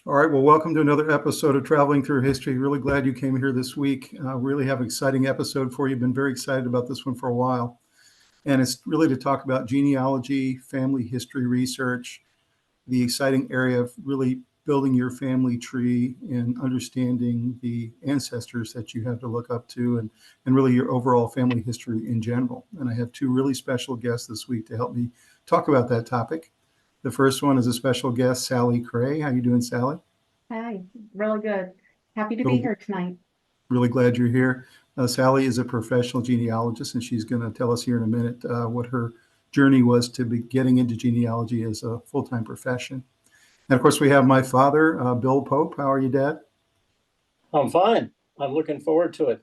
All right, well, welcome to another episode of Traveling Through History. Really glad you came here this week. Really have an exciting episode for you. Been very excited about this one for a while. And it's really to talk about genealogy, family history research, the exciting area of really building your family tree and understanding the ancestors that you have to look up to and really your overall family history in general. And I have two really special guests this week to help me talk about that topic. The first one is a special guest, Sally Cray. How you doing, Sally? Hi, really good. Happy to be Really, here tonight. really glad you're here. Sally is a professional genealogist, and she's going to tell us here in a minute what her journey was to be getting into genealogy as a full-time profession. And of course, we have my father, Bill Pope. How are you, Dad? I'm fine. I'm looking forward to it.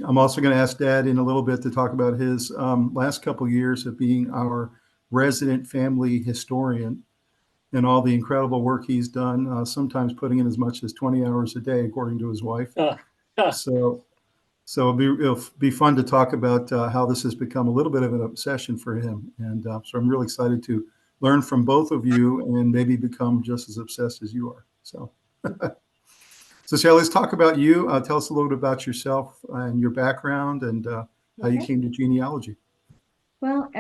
I'm also going to ask Dad in a little bit to talk about his last couple years of being our resident family historian and all the incredible work he's done, sometimes putting in as much as 20 hours a day, according to his wife. Uh, So, so it'll be fun to talk about how this has become a little bit of an obsession for him. And so I'm really excited to learn from both of you and maybe become just as obsessed as you are. So Sally, let's talk about you. Tell us a little bit about yourself and your background and how you Okay. came to genealogy. Well,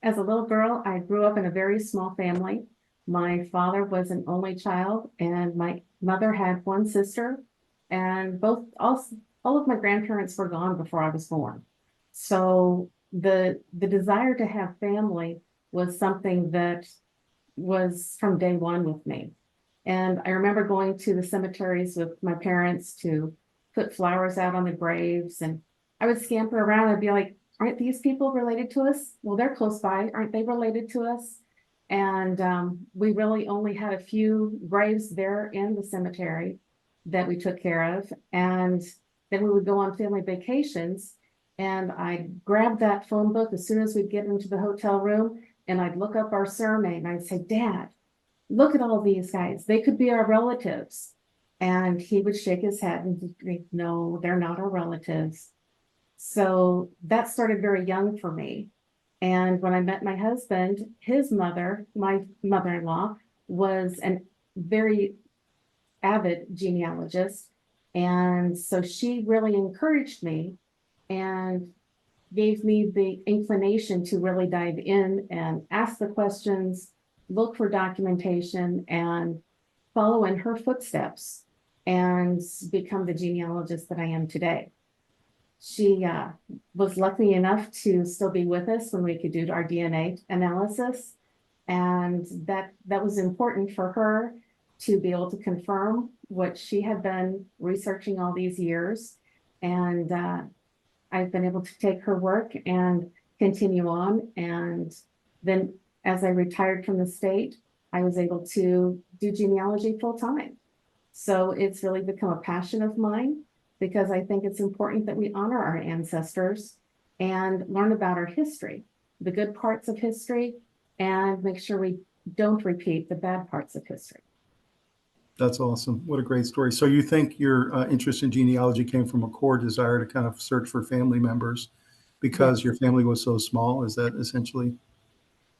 as a little girl, I grew up in a very small family. My father was an only child, and my mother had one sister, and all of my grandparents were gone before I was born. So the desire to have family was something that was from day one with me. And I remember going to the cemeteries with my parents to put flowers out on the graves. And I would scamper around and be like, aren't these people related to us? Well, they're close by. Aren't they related to us? And we really only had a few graves there in the cemetery that we took care of. And then we would go on family vacations. And I'd grab that phone book as soon as we'd get into the hotel room and I'd look up our surname. I'd say, Dad, look at all these guys. They could be our relatives. And he would shake his head and think, no, they're not our relatives. So that started very young for me. And when I met my husband, his mother, my mother-in-law, was a very avid genealogist. And so she really encouraged me and gave me the inclination to really dive in and ask the questions, look for documentation, and follow in her footsteps and become the genealogist that I am today. She was lucky enough to still be with us when we could do our DNA analysis. And that was important for her to be able to confirm what she had been researching all these years. And I've been able to take her work and continue on. And then as I retired from the state, I was able to do genealogy full time. So it's really become a passion of mine because I think it's important that we honor our ancestors and learn about our history, the good parts of history, and make sure we don't repeat the bad parts of history. That's awesome. What a great story. So you think your interest in genealogy came from a core desire to kind of search for family members because your Yes. family was so small? Is that essentially?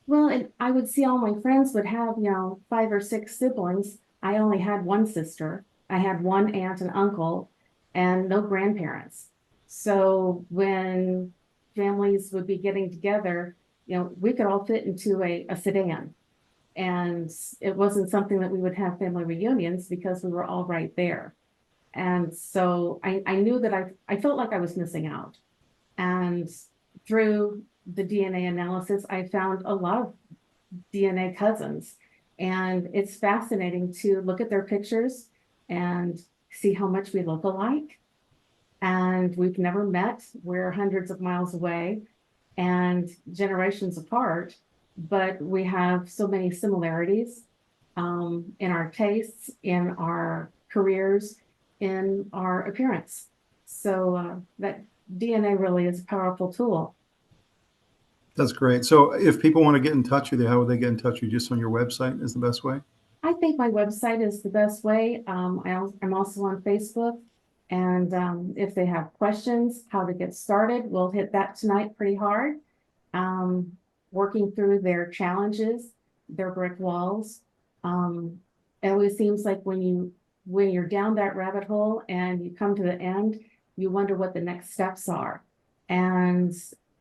Well, and I would see all my friends would have, 5 or 6 siblings. I only had one sister. I had one aunt and uncle and no grandparents. So when families would be getting together, we could all fit into a sedan. And it wasn't something that we would have family reunions because we were all right there. And so I knew that I felt like I was missing out. And through the DNA analysis, I found a lot of DNA cousins. And it's fascinating to look at their pictures and see how much we look alike. And we've never met. We're hundreds of miles away and generations apart, but we have so many similarities in our tastes, in our careers, in our appearance. So that DNA really is a powerful tool. That's great. So if people want to get in touch with you, how would they get in touch with you? Just on your website is the best way? I think my website is the best way. I'm also on Facebook. And if they have questions, how to get started, we'll hit that tonight pretty hard. Um, Working through their challenges, their brick walls, um, It always seems like when you're down that rabbit hole and you come to the end, you wonder what the next steps are. And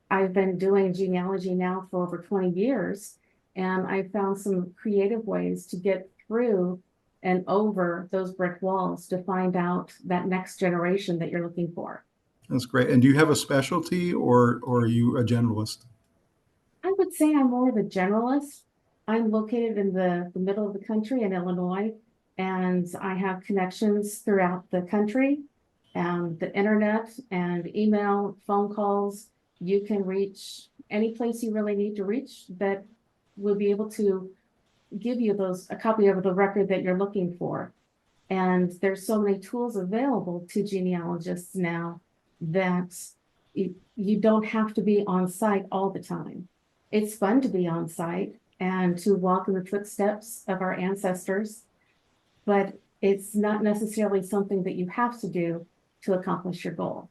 I've been doing genealogy now for over 20 years, and I found some creative ways to get through and over those brick walls to find out that next generation that you're looking for. That's great. And do you have a specialty, or are you a generalist? I would say I'm more of a generalist. I'm located in the middle of the country in Illinois, and I have connections throughout the country, and the internet and email, phone calls. You can reach any place you really need to reach that will be able to give you a copy of the record that you're looking for. And there's so many tools available to genealogists now that you don't have to be on site all the time. It's fun to be on site and to walk in the footsteps of our ancestors, but it's not necessarily something that you have to do to accomplish your goal.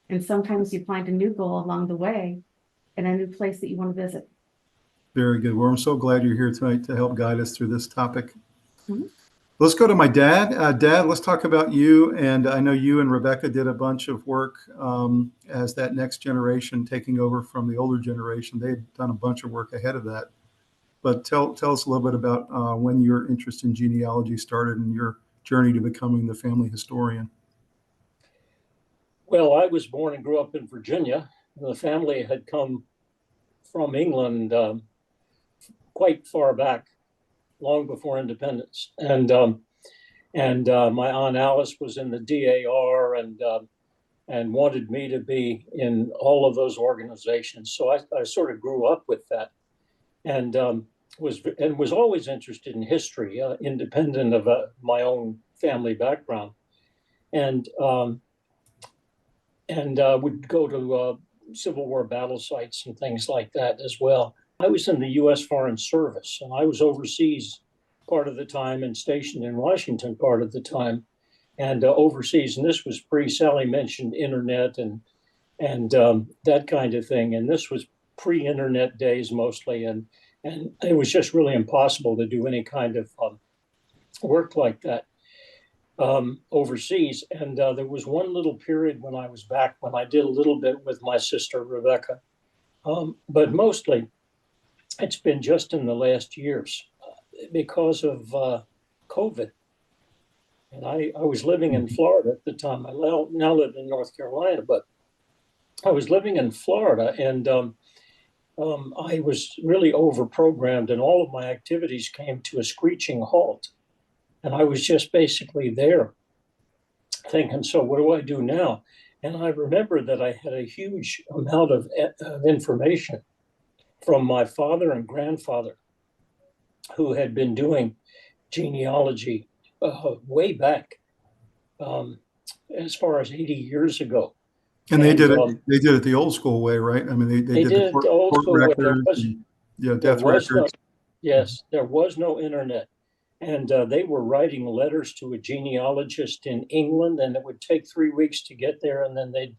And sometimes you find a new goal along the way in a new place that you want to visit. Very good. Well, I'm so glad you're here tonight to help guide us through this topic. Mhm. Let's go to my dad. Dad, let's talk about you. And I know you and Rebecca did a bunch of work as that next generation taking over from the older generation. They'd done a bunch of work ahead of that. But tell us a little bit about when your interest in genealogy started and your journey to becoming the family historian. Well, I was born and grew up in Virginia. The family had come from England quite far back, long before independence. And my Aunt Alice was in the DAR and wanted me to be in all of those organizations. So I sort of grew up with that, and was always interested in history, independent of my own family background, and would go to Civil War battle sites and things like that as well. I was in the U.S. Foreign Service, and I was overseas part of the time and stationed in Washington part of the time, and overseas. And this was Sally mentioned internet and that kind of thing. And this was pre-internet days mostly, and it was just really impossible to do any kind of work like that overseas. And there was one little period when I was back when I did a little bit with my sister Rebecca, but mostly it's been just in the last years because of COVID. And I was living in Florida at the time. I now live in North Carolina, but I was living in Florida, and I was really overprogrammed, and all of my activities came to a screeching halt. And I was just basically there thinking, so what do I do now? And I remember that I had a huge amount of information from my father and grandfather who had been doing genealogy way back as far as 80 years ago. And they did it. They did it the old school way, right? I mean, they did it the old school way. Death records. Yes, there was no internet, and they were writing letters to a genealogist in England, and it would take 3 weeks to get there, and then they'd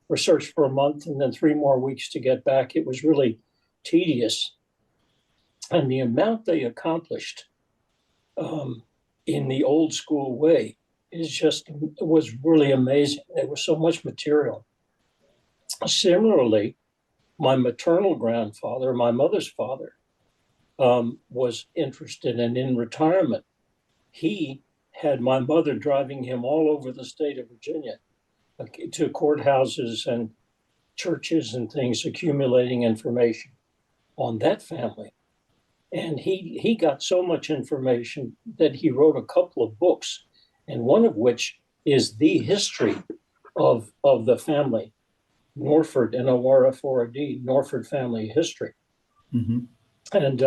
research for a month, and then 3 more weeks to get back. It was really tedious, and the amount they accomplished in the old school way was really amazing. There was so much material. Similarly, my maternal grandfather, my mother's father, was interested, and in retirement, he had my mother driving him all over the state of Virginia to courthouses and churches and things, accumulating information on that family. And he got so much information that he wrote a couple of books, and one of which is the history of the family, Norford, N-O-R-F-O-R-D, Norford family history. Mm-hmm. And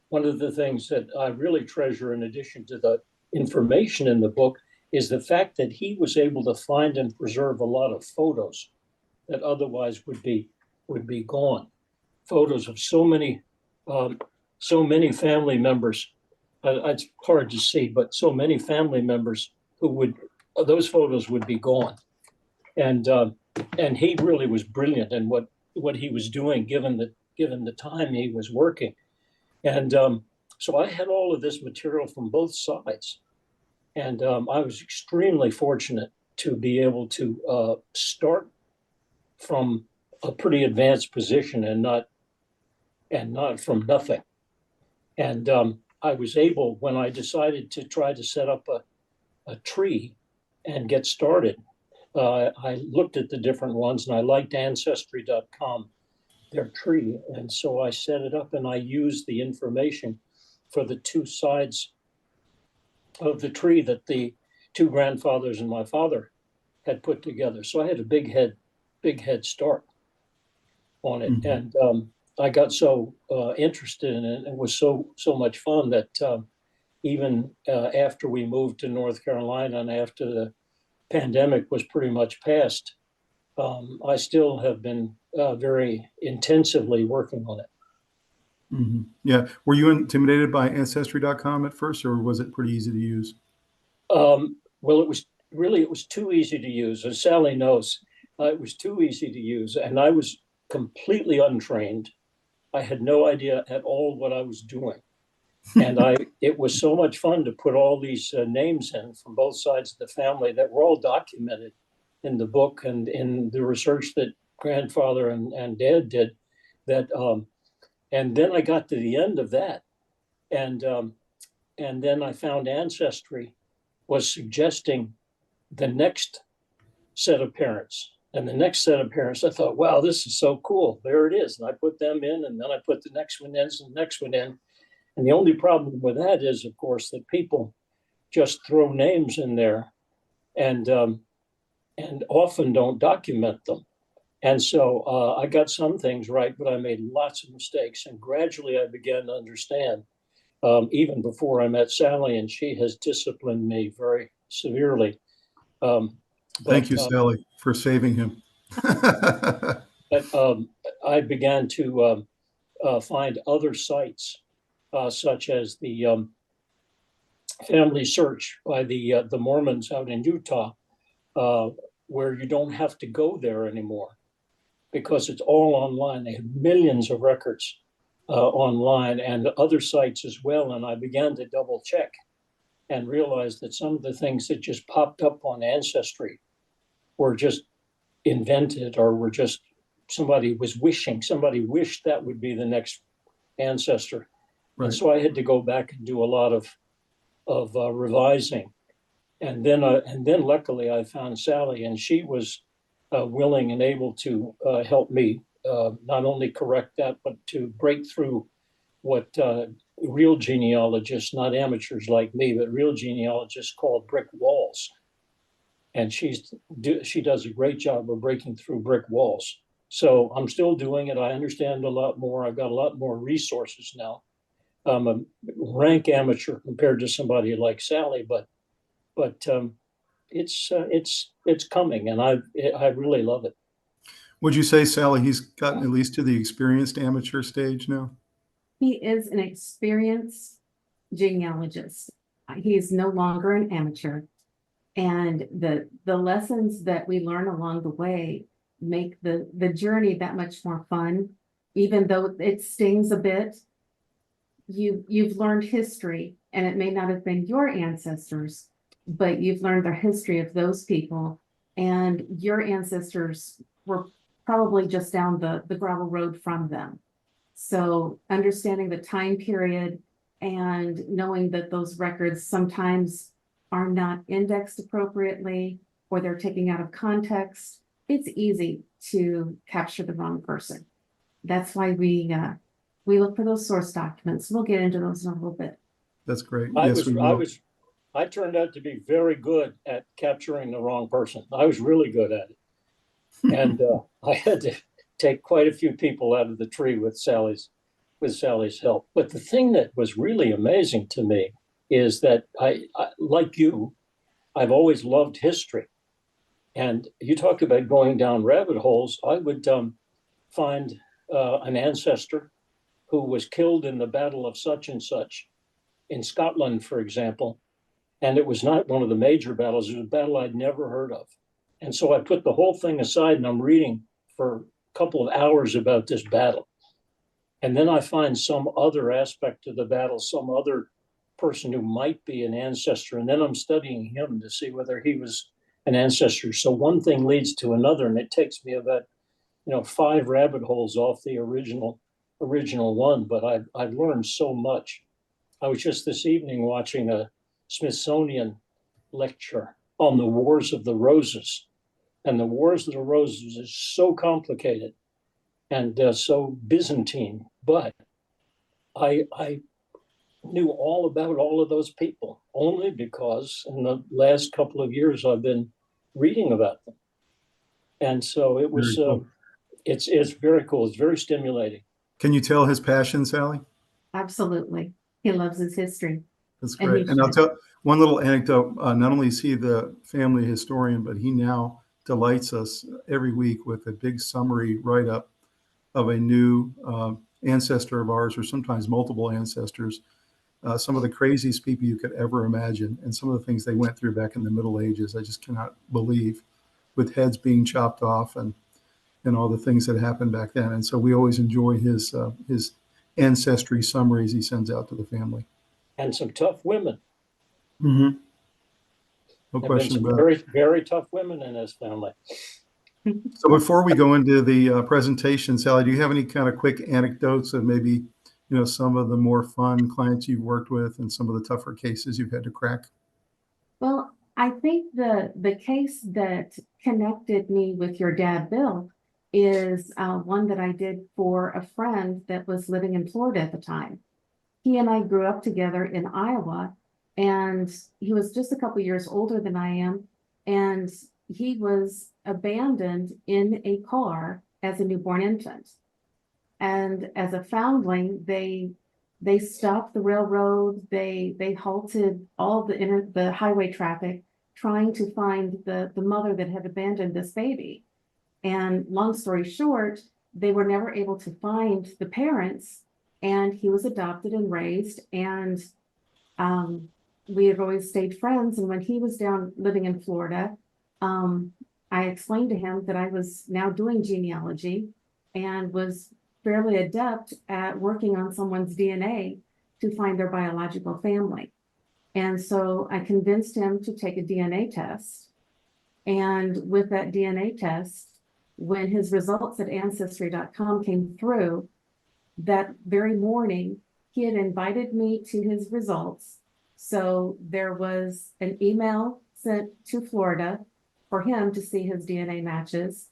one of the things that I really treasure, in addition to the information in the book, is the fact that he was able to find and preserve a lot of photos that otherwise would be gone. Photos of so many family members. It's hard to see, but so many family members those photos would be gone. And he really was brilliant in what he was doing, given the time he was working. And so I had all of this material from both sides. And I was extremely fortunate to be able to start from a pretty advanced position and not from nothing. And I was able, when I decided to try to set up a tree and get started, I looked at the different ones and I liked Ancestry.com, their tree. And so I set it up and I used the information for the two sides of the tree that the two grandfathers and my father had put together. So I had a big head start on it. Mhm. And I got so interested in it. It was so much fun that even after we moved to North Carolina and after the pandemic was pretty much past, I still have been very intensively working on it. Mhm. Yeah. Were you intimidated by Ancestry.com at first, or was it pretty easy to use? Well, it was too easy to use, as Sally knows. It was too easy to use, and I was completely untrained. I had no idea at all what I was doing. And it was so much fun to put all these names in from both sides of the family that were all documented in the book and in the research that grandfather and dad did. And then I got to the end of that, and then I found Ancestry was suggesting the next set of parents. And the next set of parents, I thought, wow, this is so cool. There it is. And I put them in, and then I put the next one in, and the next one in. And the only problem with that is, of course, that people just throw names in there and often don't document them. And so I got some things right, but I made lots of mistakes. And gradually I began to understand, even before I met Sally, and she has disciplined me very severely. Thank you, Sally, for saving him. But I began to find other sites, such as the Family Search by the Mormons out in Utah, where you don't have to go there anymore because it's all online. They have millions of records online and other sites as well. And I began to double check and realized that some of the things that just popped up on Ancestry were just invented, or were just somebody wished that would be the next ancestor. Right. And so I had to go back and do a lot of revising. And then luckily I found Sally, and she was willing and able to help me not only correct that, but to break through what real genealogists, not amateurs like me, but real genealogists call brick walls. And she does a great job of breaking through brick walls. So I'm still doing it. I understand a lot more. I've got a lot more resources now. I'm a rank amateur compared to somebody like Sally, but it's coming, and I really love it. Would you say, Sally, he's gotten at least to the experienced amateur stage now? He is an experienced genealogist. He is no longer an amateur. And the lessons that we learn along the way make the journey that much more fun, even though it stings a bit. You've learned history, and it may not have been your ancestors, but you've learned the history of those people, and your ancestors were probably just down the gravel road from them. So understanding the time period and knowing that those records sometimes are not indexed appropriately, or they're taken out of context, it's easy to capture the wrong person. That's why we look for those source documents. We'll get into those in a little bit. That's great. I turned out to be very good at capturing the wrong person. I was really good at it. And I had to take quite a few people out of the tree with Sally's help. But the thing that was really amazing to me is that I like you, I've always loved history. And you talk about going down rabbit holes. I would find an ancestor who was killed in the Battle of such and such in Scotland, for example. And it was not one of the major battles. It was a battle I'd never heard of. And so I put the whole thing aside and I'm reading for a couple of hours about this battle. And then I find some other aspect of the battle, some other person who might be an ancestor. And then I'm studying him to see whether he was an ancestor. So one thing leads to another, and it takes me about, 5 rabbit holes off the original one. But I've learned so much. I was just this evening watching a Smithsonian lecture on the Wars of the Roses. And the Wars of the Roses is so complicated and so Byzantine. But I knew all about all of those people only because in the last couple of years I've been reading about them. And so it was, Cool. it's very cool. It's very stimulating. Can you tell his passion, Sally? Absolutely. He loves his history. That's And great. he And I'll should. tell one little anecdote. Not only is he the family historian, but he now delights us every week with a big summary write-up of a new ancestor of ours, or sometimes multiple ancestors, some of the craziest people you could ever imagine, and some of the things they went through back in the Middle Ages. I just cannot believe, with heads being chopped off and all the things that happened back then. And so we always enjoy his ancestry summaries he sends out to the family. And some tough women. Mm-hmm. No There have been question some about it. very, very tough women in his family. So before we go into the presentation, Sally, do you have any kind of quick anecdotes of maybe, some of the more fun clients you've worked with and some of the tougher cases you've had to crack? Well, I think the case that connected me with your dad, Bill, is one that I did for a friend that was living in Florida at the time. He and I grew up together in Iowa, and he was just a couple years older than I am, and he was abandoned in a car as a newborn infant. And as a foundling, they stopped the railroad, they halted all the highway traffic, trying to find the mother that had abandoned this baby. And long story short, they were never able to find the parents, and he was adopted and raised, and we had always stayed friends. And when he was down living in Florida, I explained to him that I was now doing genealogy and was fairly adept at working on someone's DNA to find their biological family. And so I convinced him to take a DNA test. And with that DNA test, when his results at ancestry.com came through, that very morning, he had invited me to his results. So there was an email sent to Florida for him to see his DNA matches,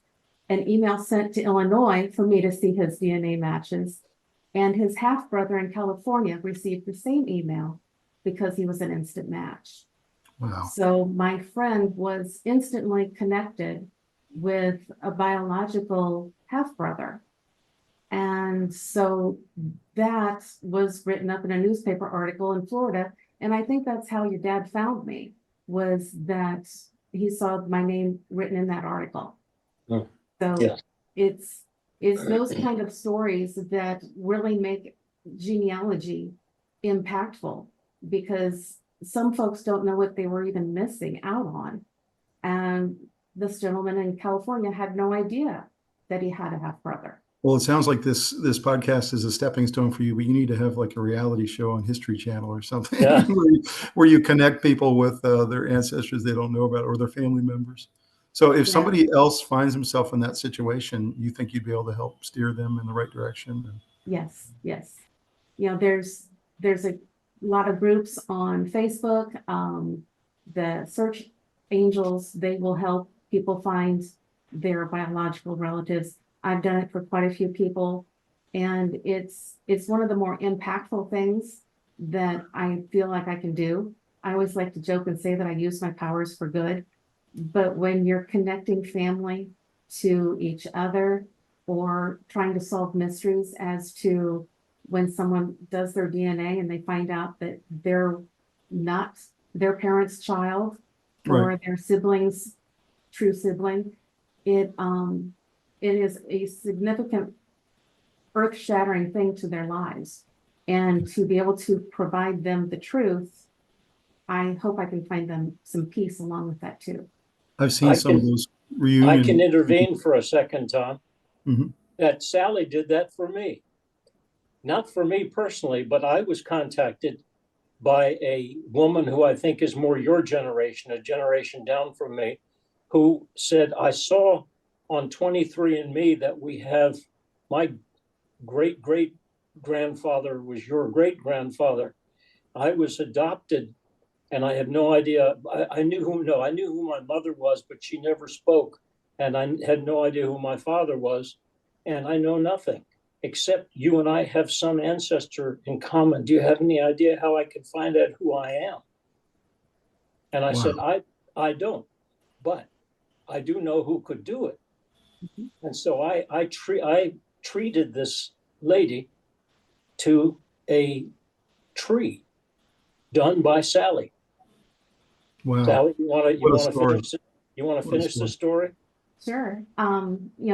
an email sent to Illinois for me to see his DNA matches, and his half-brother in California received the same email because he was an instant match. Wow. So my friend was instantly connected with a biological half-brother. And so that was written up in a newspaper article in Florida. And I think that's how your dad found me, was that he saw my name written in that article. Oh, So yes. it's those kind of stories that really make genealogy impactful, because some folks don't know what they were even missing out on. And this gentleman in California had no idea that he had a half-brother. Well, it sounds like this podcast is a stepping stone for you, but you need to have like a reality show on History Channel or something Yeah. where you connect people with their ancestors they don't know about, or their family members. So if Yeah. somebody else finds himself in that situation, you think you'd be able to help steer them in the right direction? Yes. There's a lot of groups on Facebook. The Search Angels, they will help people find their biological relatives. I've done it for quite a few people, and it's one of the more impactful things that I feel like I can do. I always like to joke and say that I use my powers for good, but when you're connecting family to each other, or trying to solve mysteries as to when someone does their DNA and they find out that they're not their parents' child, or Right. their siblings' true sibling, it is a significant earth-shattering thing to their lives. And to be able to provide them the truth, I hope I can find them some peace along with that too. I've seen I some of can- those I reunions. can intervene for a second, Tom. Mhm. That Sally did that for me. not for me personally, but I was contacted by a woman who I think is more your generation, a generation down from me, who said, I saw on 23andMe that we have my great great grandfather was your great grandfather. I was adopted and I had no idea. I knew who my mother was, but she never spoke. And I had no idea who my father was. And I know nothing except you and I have some ancestor in common. Do you have any idea how I could find out who I am? And I said, I don't, but I do know who could do it. Mhm. And so I treated this lady to a tree done by Sally. Wow. Sally, you What a want to story. finish? You want to What a finish the story. story? Sure.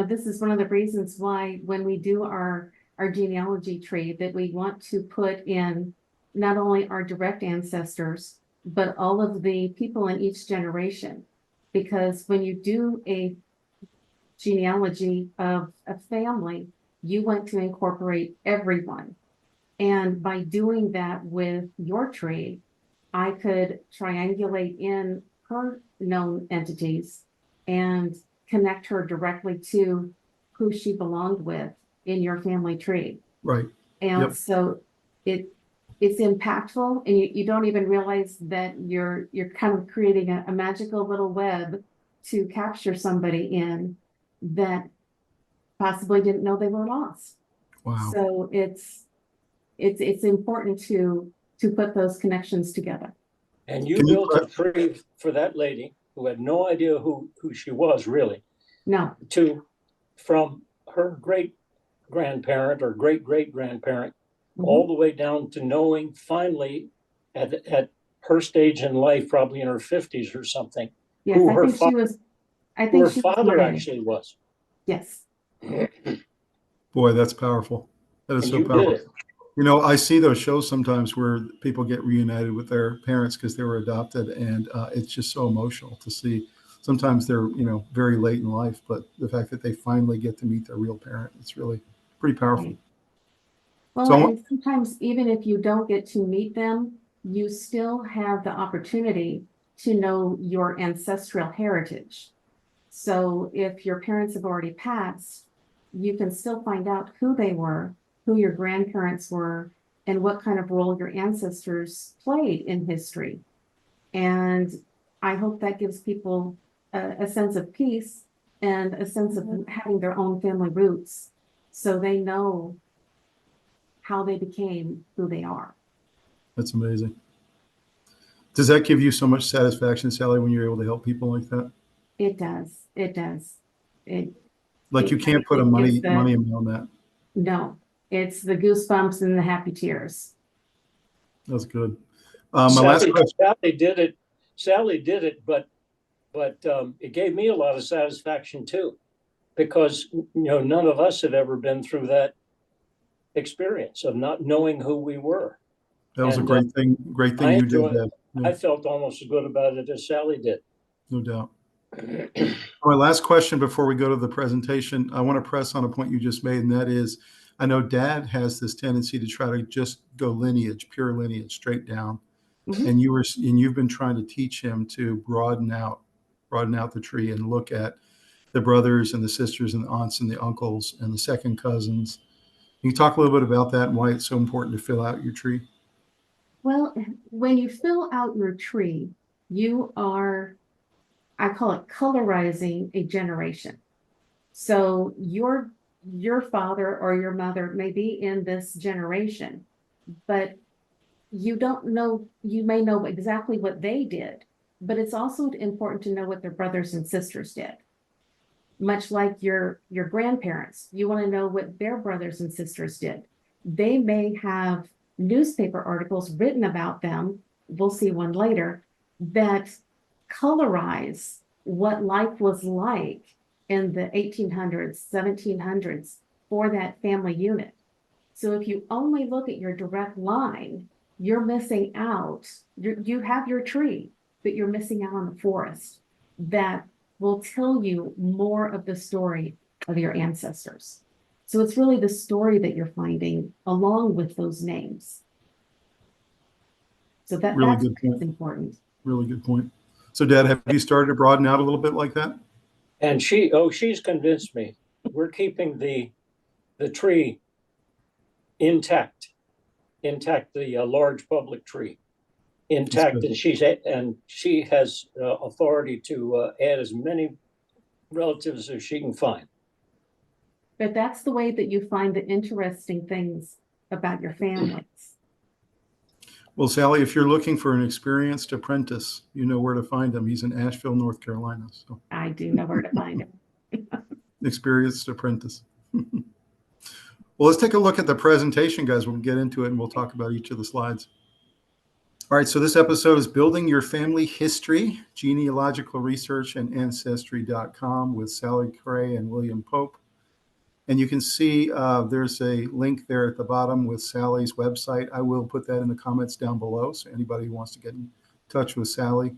This is one of the reasons why when we do our genealogy tree, that we want to put in not only our direct ancestors, but all of the people in each generation. Because when you do a genealogy of a family, you want to incorporate everyone. And by doing that with your tree, I could triangulate in her known entities and connect her directly to who she belonged with in your family tree. Right. And Yep. so it's impactful, and you don't even realize that you're kind of creating a magical little web to capture somebody in that possibly didn't know they were lost. Wow. So it's important to put those connections together. And you Can you built a tree for that lady who had no idea who she was really, No, from her great grandparent or great great grandparent, all the way down to knowing finally at her stage in life, probably in her 50s or something, yes, who I her think she was. I think she was father my. actually was. Yes. Boy, that's powerful. That is And so you did powerful. it. You know, I see those shows sometimes where people get reunited with their parents because they were adopted, and it's just so emotional to see. Sometimes they're, very late in life, but the fact that they finally get to meet their real parent, it's really pretty powerful. Right. Well, So I and sometimes even if you don't get to meet them, you still have the opportunity to know your ancestral heritage. So if your parents have already passed, you can still find out who they were, who your grandparents were, and what kind of role your ancestors played in history. And I hope that gives people a sense of peace and a sense of having their own family roots, so they know how they became who they are. That's amazing. Does that give you so much satisfaction, Sally, when you're able to help people like that? It does. It does. It Like you can't put a it gives money amount on that. no, it's the goosebumps and the happy tears. That's good. My last question. Sally did it, but it gave me a lot of satisfaction too, because none of us have ever been through that experience of not knowing who we were. That was a And, great thing. Great thing you did that. I felt almost as good about it as Sally did. No doubt. My last question before we go to the presentation, I want to press on a point you just made, and that is, I know Dad has this tendency to try to just go lineage, pure lineage, straight down. Mhm. And you've been trying to teach him to broaden out the tree and look at the brothers and the sisters and the aunts and the uncles and the second cousins. Can you talk a little bit about that and why it's so important to fill out your tree? Well, when you fill out your tree, you are, I call it colorizing a generation. So your father or your mother may be in this generation, but you don't know, you may know exactly what they did, but it's also important to know what their brothers and sisters did. Much like your grandparents, you want to know what their brothers and sisters did. They may have newspaper articles written about them, we'll see one later, that colorize what life was like in the 1800s, 1700s for that family unit. So if you only look at your direct line, you're missing out. You have your tree, but you're missing out on the forest that will tell you more of the story of your ancestors. So it's really the story that you're finding along with those names. So Really that's good point. important. Really good point. So, Dad, have you started to broaden out a little bit like that? And she's convinced me. We're keeping the tree intact, the large public tree intact, and she has authority to add as many relatives as she can find. But that's the way that you find the interesting things about your families. Well, Sally, if you're looking for an experienced apprentice, you know where to find him. He's in Asheville, North Carolina. So, I do know where to find them. experienced apprentice. Well, let's take a look at the presentation, guys. We'll get into it and we'll talk about each of the slides. All right, so this episode is Building Your Family History, Genealogical Research and Ancestry.com with Sally Cray and William Pope. And you can see there's a link there at the bottom with Sally's website. I will put that in the comments down below. So anybody who wants to get in touch with Sally,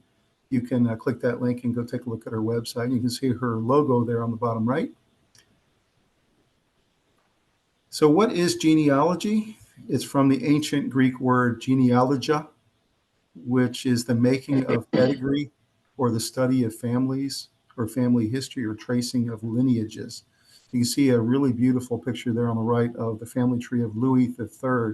you can click that link and go take a look at her website. And you can see her logo there on the bottom right. So what is genealogy? It's from the ancient Greek word genealogia, which is the making of pedigree or the study of families or family history or tracing of lineages. You can see a really beautiful picture there on the right of the family tree of Louis III,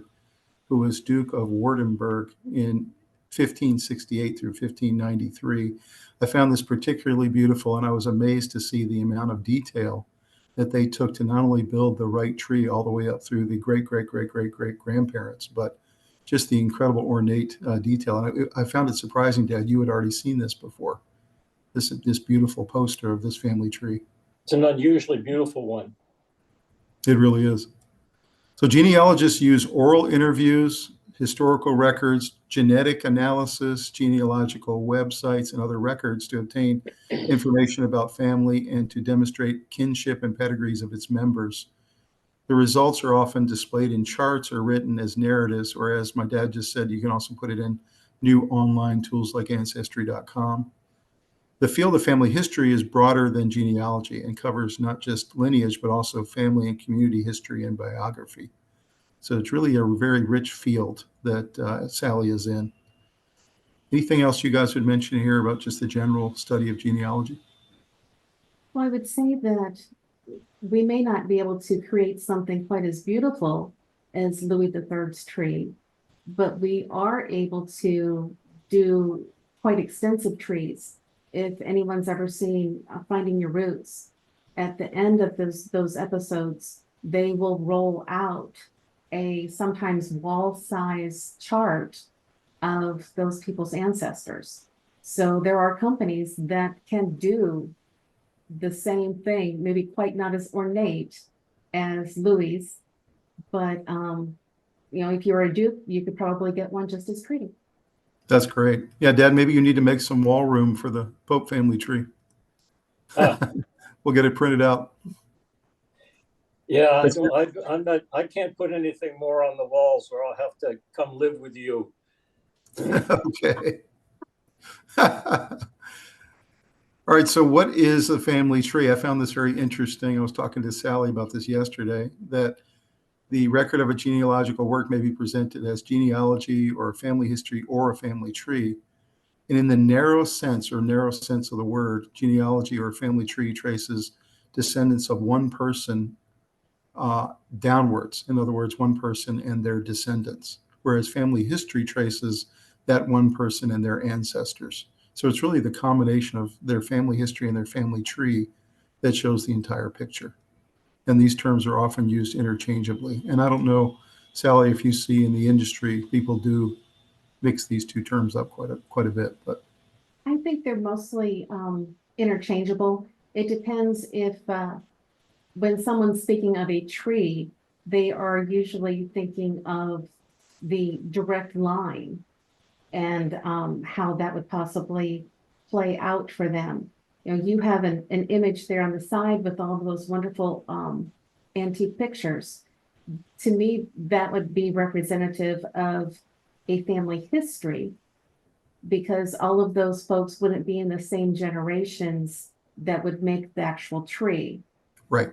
who was Duke of Württemberg in 1568 through 1593. I found this particularly beautiful, and I was amazed to see the amount of detail that they took to not only build the right tree all the way up through the great-great-great-great-great-grandparents, but just the incredible ornate detail. And I found it surprising, Dad, you had already seen this before, this beautiful poster of this family tree. It's an unusually beautiful one. It really is. So genealogists use oral interviews, historical records, genetic analysis, genealogical websites, and other records to obtain information about family and to demonstrate kinship and pedigrees of its members. The results are often displayed in charts or written as narratives, or as my dad just said, you can also put it in new online tools like Ancestry.com. The field of family history is broader than genealogy and covers not just lineage, but also family and community history and biography. So it's really a very rich field that Sally is in. Anything else you guys would mention here about just the general study of genealogy? Well, I would say that we may not be able to create something quite as beautiful as Louis III's tree, but we are able to do quite extensive trees. If anyone's ever seen Finding Your Roots, at the end of those episodes, they will roll out a sometimes wall-size chart of those people's ancestors. So there are companies that can do the same thing, maybe quite not as ornate as Louis, but if you're a duke, you could probably get one just as pretty. That's great. Yeah, Dad, maybe you need to make some wall room for the Pope family tree. We'll get it printed out. Yeah, I can't put anything more on the walls, or I'll have to come live with you. Okay. All right, so what is a family tree? I found this very interesting. I was talking to Sally about this yesterday, that the record of a genealogical work may be presented as genealogy or family history or a family tree. And in the narrow sense of the word, genealogy or family tree traces descendants of one person downwards. In other words, one person and their descendants, whereas family history traces that one person and their ancestors. So it's really the combination of their family history and their family tree that shows the entire picture. And these terms are often used interchangeably. And I don't know, Sally, if you see in the industry, people do mix these two terms up quite a bit. But I think they're mostly interchangeable. It depends if when someone's speaking of a tree, they are usually thinking of the direct line and how that would possibly play out for them. You have an image there on the side with all of those wonderful antique pictures. To me, that would be representative of a family history, because all of those folks wouldn't be in the same generations that would make the actual tree. Right.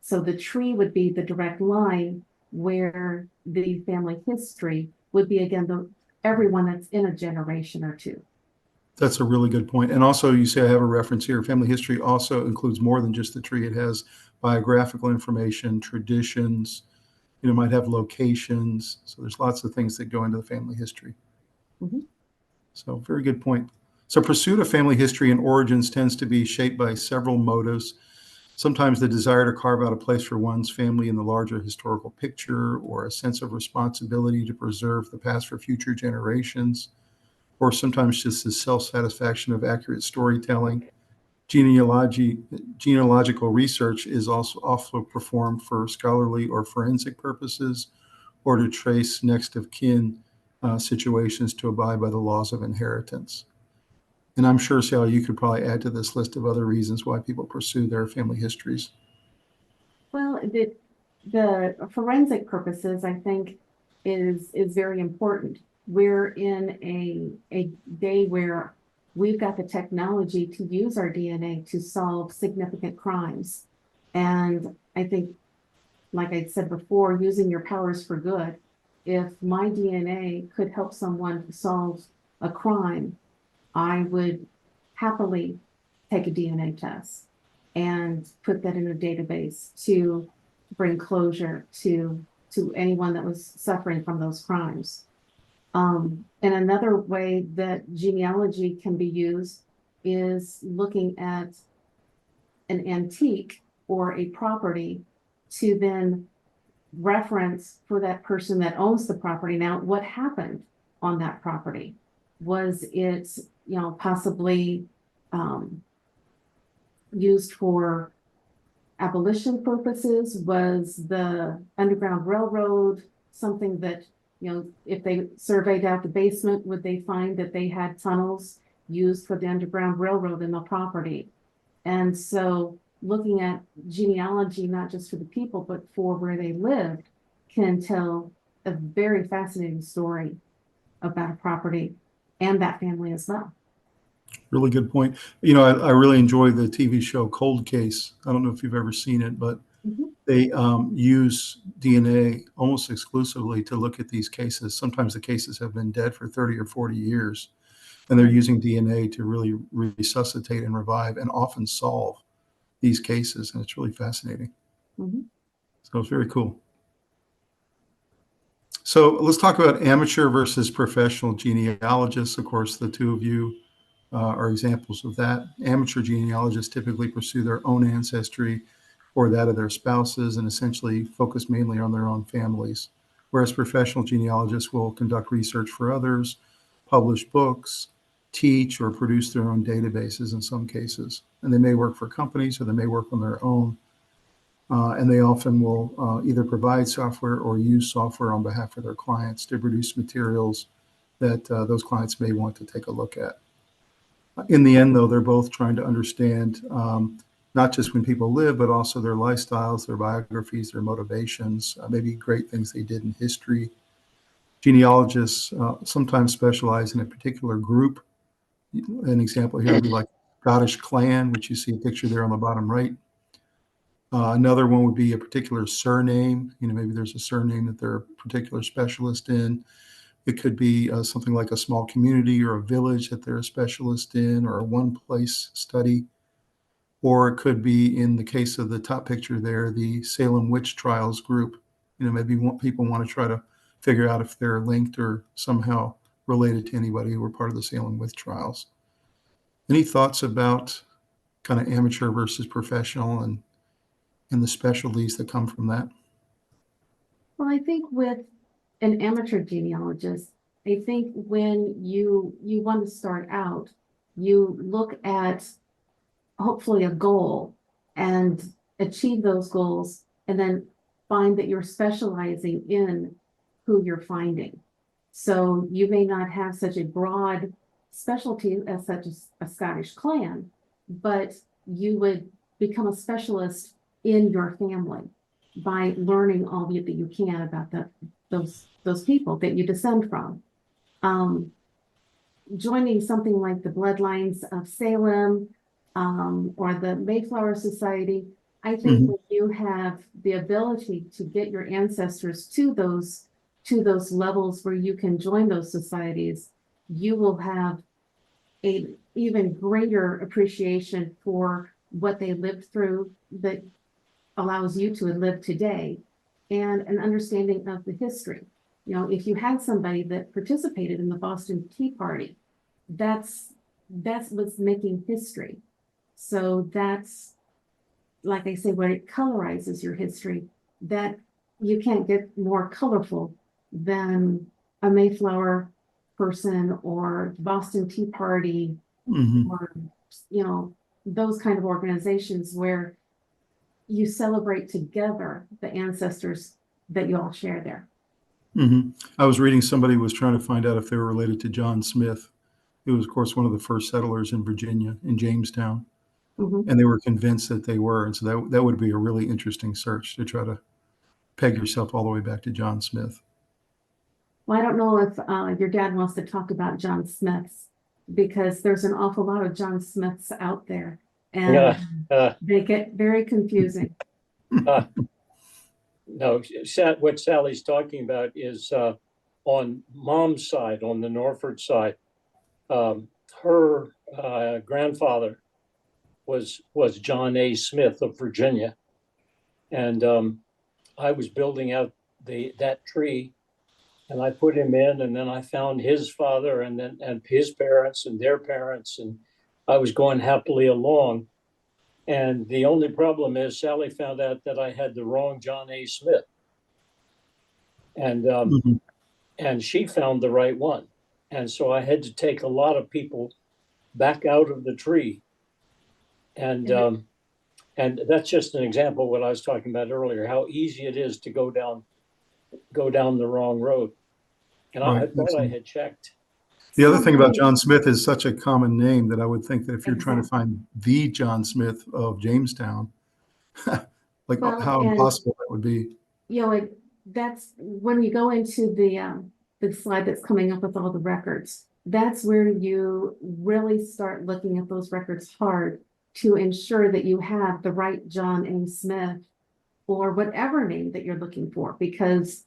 So the tree would be the direct line where the family history would be, again, everyone that's in a generation or two. That's a really good point. And also, you say I have a reference here. Family history also includes more than just the tree. It has biographical information, traditions, might have locations. So there's lots of things that go into the family history. Mhm. So very good point. So pursuit of family history and origins tends to be shaped by several motives. Sometimes the desire to carve out a place for one's family in the larger historical picture, or a sense of responsibility to preserve the past for future generations, or sometimes just the self-satisfaction of accurate storytelling. Genealogical research is also performed for scholarly or forensic purposes, or to trace next of kin situations to abide by the laws of inheritance. And I'm sure, Sally, you could probably add to this list of other reasons why people pursue their family histories. Well, the forensic purposes, I think, is very important. We're in a day where we've got the technology to use our DNA to solve significant crimes. And I think, like I said before, using your powers for good. If my DNA could help someone solve a crime, I would happily take a DNA test and put that in a database to bring closure to anyone that was suffering from those crimes. And another way that genealogy can be used is looking at an antique or a property to then reference for that person that owns the property. Now, what happened on that property? Was it, possibly used for abolition purposes? Was the Underground Railroad something that, if they surveyed out the basement, would they find that they had tunnels used for the Underground Railroad in the property? And so looking at genealogy, not just for the people, but for where they lived, can tell a very fascinating story about a property and that family as well. Really good point. I really enjoy the TV show Cold Case. I don't know if you've ever seen it, but Mhm. they use DNA almost exclusively to look at these cases. Sometimes the cases have been dead for 30 or 40 years, and they're using DNA to really resuscitate and revive and often solve these cases. And it's really fascinating. Mhm. So it's very cool. So let's talk about amateur versus professional genealogists. Of course, the two of you are examples of that. Amateur genealogists typically pursue their own ancestry or that of their spouses and essentially focus mainly on their own families, whereas professional genealogists will conduct research for others, publish books, teach, or produce their own databases in some cases. And they may work for companies or they may work on their own. And they often will either provide software or use software on behalf of their clients to produce materials that those clients may want to take a look at. In the end, though, they're both trying to understand not just when people live, but also their lifestyles, their biographies, their motivations, maybe great things they did in history. Genealogists sometimes specialize in a particular group. An example here would be like Scottish clan, which you see a picture there on the bottom right. Another one would be a particular surname. Maybe there's a surname that they're a particular specialist in. It could be something like a small community or a village that they're a specialist in, or a one place study. Or it could be, in the case of the top picture there, the Salem witch trials group. Maybe people want to try to figure out if they're linked or somehow related to anybody who were part of the Salem witch trials. Any thoughts about kind of amateur versus professional and the specialties that come from that? Well, I think with an amateur genealogist, I think when you want to start out, you look at hopefully a goal and achieve those goals, and then find that you're specializing in who you're finding. So you may not have such a broad specialty as such as a Scottish clan, but you would become a specialist in your family by learning all that you can about those people that you descend from. Joining something like the Bloodlines of Salem or the Mayflower Society, I think Mhm. when you have the ability to get your ancestors to those levels where you can join those societies, you will have a even greater appreciation for what they lived through that allows you to live today, and an understanding of the history. You know, if you had somebody that participated in the Boston Tea Party, that's what's making history. So that's, like I say, when it colorizes your history, that you can't get more colorful than a Mayflower person or Boston Tea Party, Mhm. or, you know, those kind of organizations where you celebrate together the ancestors that you all share there. Mhm. I was reading somebody was trying to find out if they were related to John Smith, who was, of course, one of the first settlers in Virginia, in Jamestown, Mhm. and they were convinced that they were, and so that would be a really interesting search to try to peg yourself all the way back to John Smith. Well, I don't know if your dad wants to talk about John Smiths, because there's an awful lot of John Smiths out there, Yeah. and they get very confusing. Uh, no, what Sally's talking about is on mom's side, on the Norfolk side. Her grandfather was John A. Smith of Virginia, and I was building out that tree, and I put him in, and then I found his father, and his parents and their parents, and I was going happily along. And the only problem is Sally found out that I had the wrong John A. Smith, and Mhm. and she found the right one. And so I had to take a lot of people back out of the tree, and And and that's just an example of what I was talking about earlier, how easy it is to go down the wrong road. And I Right. thought I had checked. The other thing about sometimes, John Smith is such a common name that I would think that if you're trying to exactly. find the John Smith of Jamestown, like Well, how and impossible that would be. you know, that's when you go into the slide that's coming up with all the records. That's where you really start looking at those records hard to ensure that you have the right John A. Smith or whatever name that you're looking for, because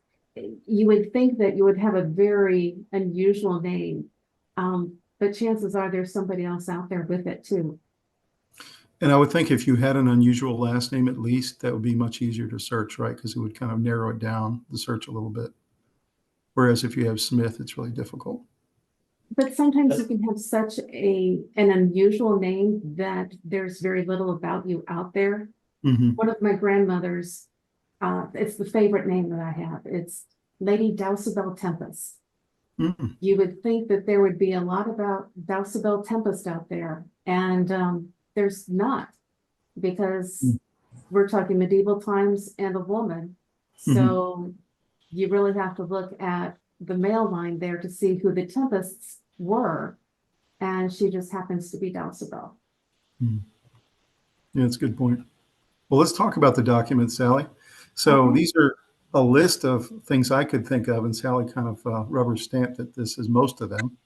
you would think that you would have a very unusual name, but chances are there's somebody else out there with it too. And I would think if you had an unusual last name, at least, that would be much easier to search, right? Because it would kind of narrow it down, the search a little bit. Whereas if you have Smith, it's really difficult. But sometimes Uh, you can have such an unusual name that there's very little about you out there. Mhm. One of my grandmothers, it's the favorite name that I have. It's Lady Dowsabel Tempest. Mm. You would think that there would be a lot about Dowsabel Tempest out there, and there's not, because Mm. we're talking medieval times and a woman. Mhm. So you really have to look at the male line there to see who the Tempests were, and she just happens to be Dowsabel. Mm. Yeah, that's a good point. Well, let's talk about the document, Sally. So Okay. these are a list of things I could think of, and Sally kind of rubber stamped that this is most of them.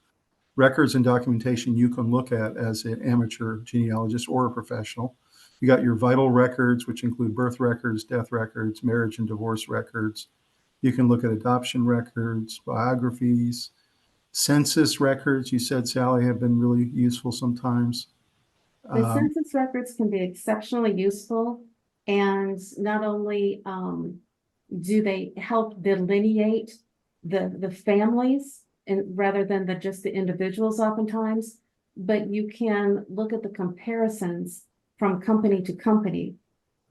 Records and documentation you can look at as an amateur genealogist or a professional. You got your vital records, which include birth records, death records, marriage and divorce records. You can look at adoption records, biographies, census records. You said, Sally, have been really useful sometimes. The Um, census records can be exceptionally useful, and not only do they help delineate the families, and rather than just the individuals oftentimes, but you can look at the comparisons from company to company.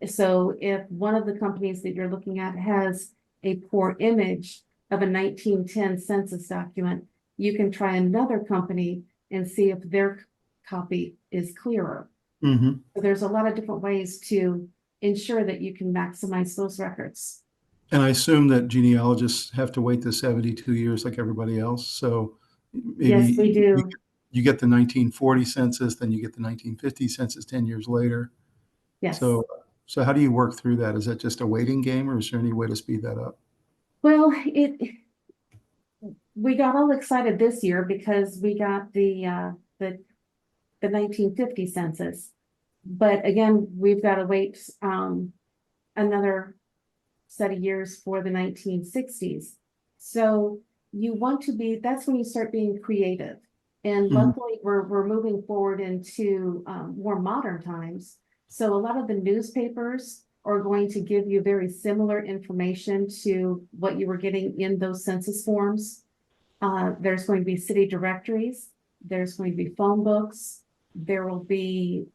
So if one of the companies that you're looking at has a poor image of a 1910 census document, you can try another company and see if their copy is clearer. mhm. So there's a lot of different ways to ensure that you can maximize those records. And I assume that genealogists have to wait the 72 years like everybody else. So Yes, maybe we do. you get the 1940 census, then you get the 1950 census 10 years later. Yes. So, so how do you work through that? Is that just a waiting game, or is there any way to speed that up? Well, we got all excited this year because we got the 1950 census. But again, we've got to wait another set of years for the 1960s. So you want to be, that's when you start being creative. And luckily, we're moving forward into more modern times. So a lot of the newspapers are going to give you very similar information to what you were getting in those census forms. There's going to be city directories. There's going to be phone books. There will be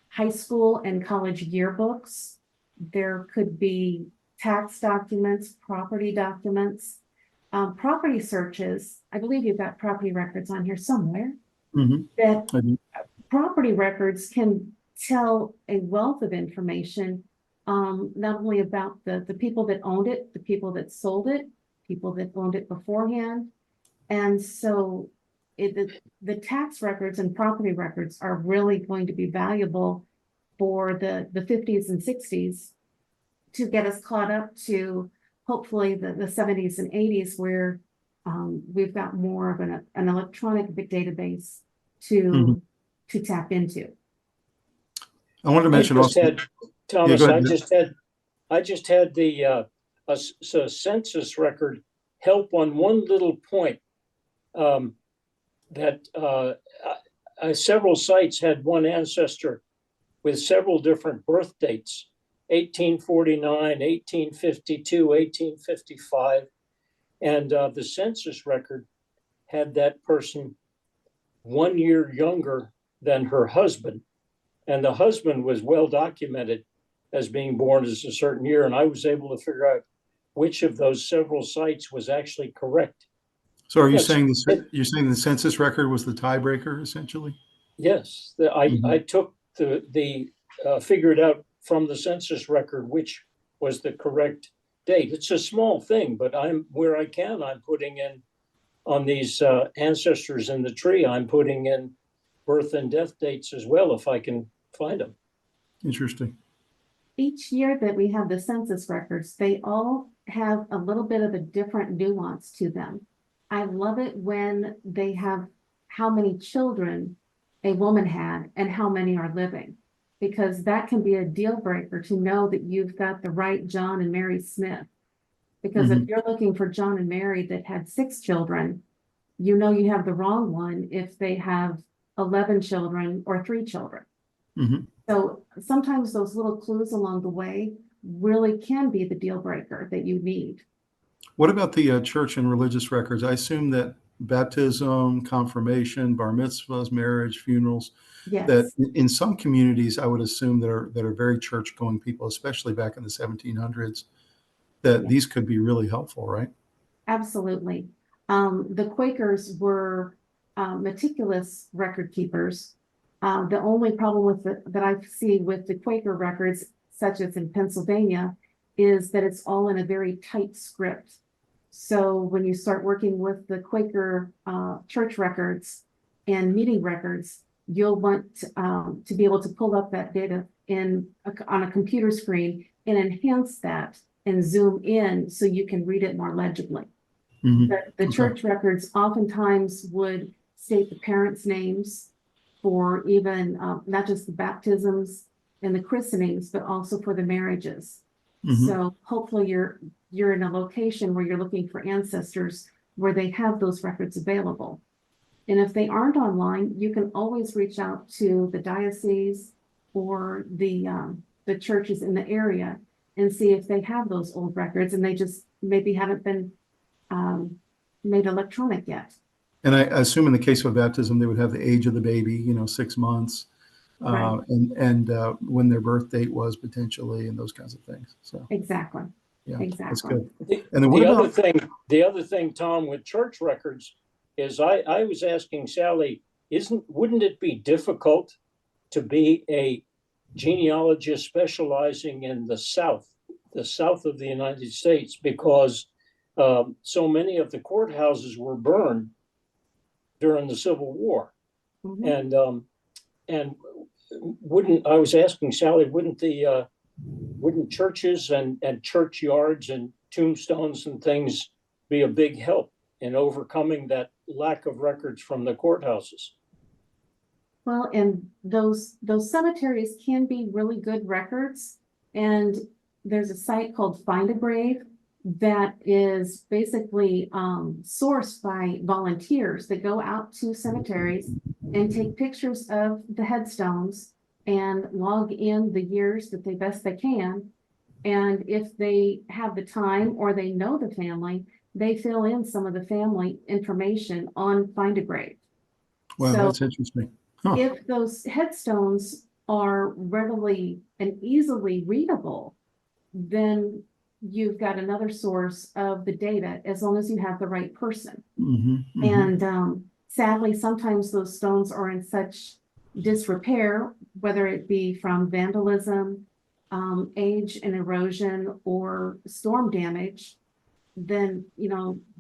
high school and college yearbooks. There could be tax documents, property documents, property searches. I believe you've got property records on here somewhere. That property records can tell a wealth of information, not only about the people that owned it, the people that sold it, people that owned it beforehand. And so the tax records and property records are really going to be valuable for the 50s and 60s to get us caught up to hopefully the 70s and 80s, where we've got more of an electronic database to tap into. I wanted to mention Thomas, yeah, I just had the census record help on one little point, that several sites had one ancestor with several different birth dates, 1849, 1852, 1855. And the census record had that person 1 year younger than her husband. And the husband was well documented as being born as a certain year. And I was able to figure out which of those several sites was actually correct. So are you saying you're saying the census record was the tiebreaker, essentially? Yes, I took figured out from the census record which was the correct date. It's a small thing, but I'm putting in on these ancestors in the tree, I'm putting in birth and death dates as well, if I can find them. Interesting. Each year that we have the census records, they all have a little bit of a different nuance to them. I love it when they have how many children a woman had and how many are living, because that can be a deal breaker to know that you've got the right John and Mary Smith. Because if you're looking for John and Mary that had 6 children, you know you have the wrong one if they have 11 children or 3 children. So sometimes those little clues along the way really can be the deal breaker that you need. What about the church and religious records? I assume that baptism, confirmation, bar mitzvahs, marriage, funerals, Yes. that in some communities, I would assume that are very church-going people, especially back in the 1700s, that these could be really helpful, right? Absolutely. The Quakers were meticulous record keepers. The only problem that I see with the Quaker records, such as in Pennsylvania, is that it's all in a very tight script. So when you start working with the Quaker church records and meeting records, you'll want to be able to pull up that data on a computer screen and enhance that and zoom in so you can read it more legibly. The church records oftentimes would state the parents' names for even not just the baptisms and the christenings, but also for the marriages. So hopefully you're in a location where you're looking for ancestors where they have those records available. And if they aren't online, you can always reach out to the diocese or the churches in the area and see if they have those old records and they just maybe haven't been made electronic yet. And I assume in the case of baptism, they would have the age of the baby, 6 months, Right. and when their birth date was potentially, and those kinds of things. So Exactly. yeah, Exactly. that's good. And then the other thing, Tom, with church records is I was asking Sally, wouldn't it be difficult to be a genealogist specializing in the South of the United States, because so many of the courthouses were burned during the Civil War. And I was asking Sally, wouldn't churches and churchyards and tombstones and things be a big help in overcoming that lack of records from the courthouses? Well, and those cemeteries can be really good records. And there's a site called Find a Grave that is basically sourced by volunteers that go out to cemeteries and take pictures of the headstones and log in the years that they best they can. And if they have the time or they know the family, they fill in some of the family information on Find a Grave. Wow, So that's interesting. Huh. if those headstones are readily and easily readable, then you've got another source of the data as long as you have the right person. And sadly, sometimes those stones are in such disrepair, whether it be from vandalism, age and erosion, or storm damage, then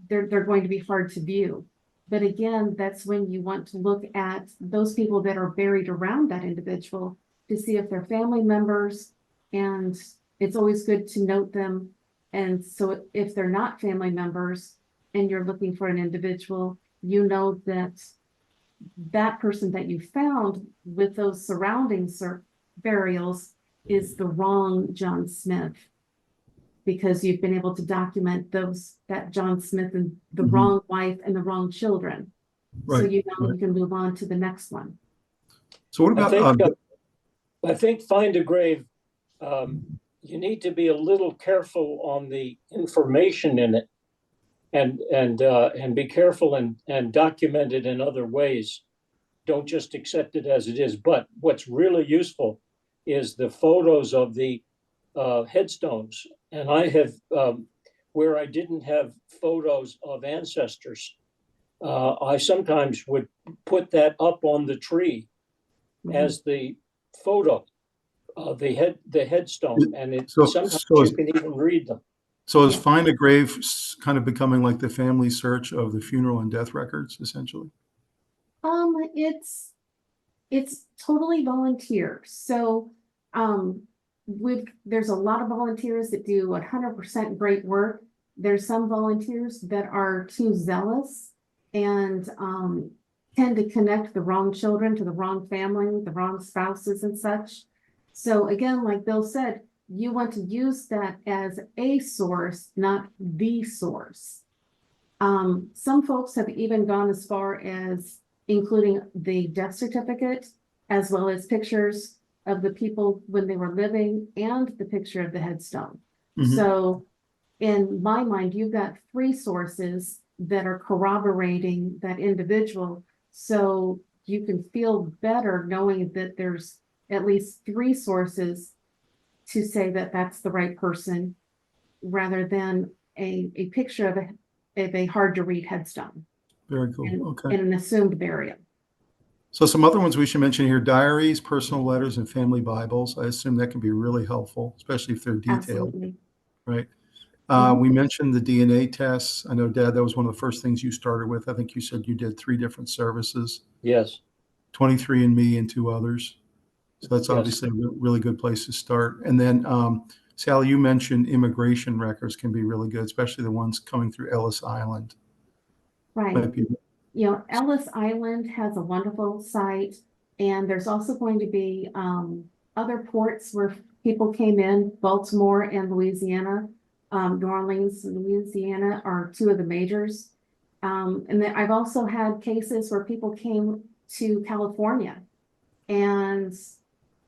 they're going to be hard to view. But again, that's when you want to look at those people that are buried around that individual to see if they're family members, and it's always good to note them. And so if they're not family members and you're looking for an individual, you know that that person that you found with those surrounding burials is the wrong John Smith, because you've been able to document that John Smith and the wrong wife and the wrong children. Right. So you can move on to the next one. So what about I think Find a Grave, you need to be a little careful on the information in it, and be careful and document it in other ways. Don't just accept it as it is. But what's really useful is the photos of the headstones. And I have, where I didn't have photos of ancestors, I sometimes would put that up on the tree as the photo of the headstone, and sometimes you can even read them. So is Find a Grave kind of becoming like the family search of the funeral and death records, essentially? It's totally volunteer. So there's a lot of volunteers that do 100% great work. There's some volunteers that are too zealous and tend to connect the wrong children to the wrong family, the wrong spouses and such. So again, like Bill said, you want to use that as a source, not the source. Some folks have even gone as far as including the death certificate, as well as pictures of the people when they were living and the picture of the headstone. So in my mind, you've got 3 sources that are corroborating that individual. So you can feel better knowing that there's at least 3 sources to say that that's the right person, rather than a picture of a hard to read headstone. Very cool. Okay. And an assumed burial. So some other ones we should mention here: diaries, personal letters, and family Bibles. I assume that can be really helpful, especially if they're detailed. Absolutely. Right. We mentioned the DNA tests. I know, Dad, that was one of the first things you started with. I think you said you did 3 different services. Yes. 23andMe and 2 others. So that's Yes. obviously a really good place to start. And then, Sally, you mentioned immigration records can be really good, especially the ones coming through Ellis Island. Right. Might be- Ellis Island has a wonderful site, and there's also going to be other ports where people came in. Baltimore and Louisiana, New Orleans and Louisiana are 2 of the majors. And then I've also had cases where people came to California, and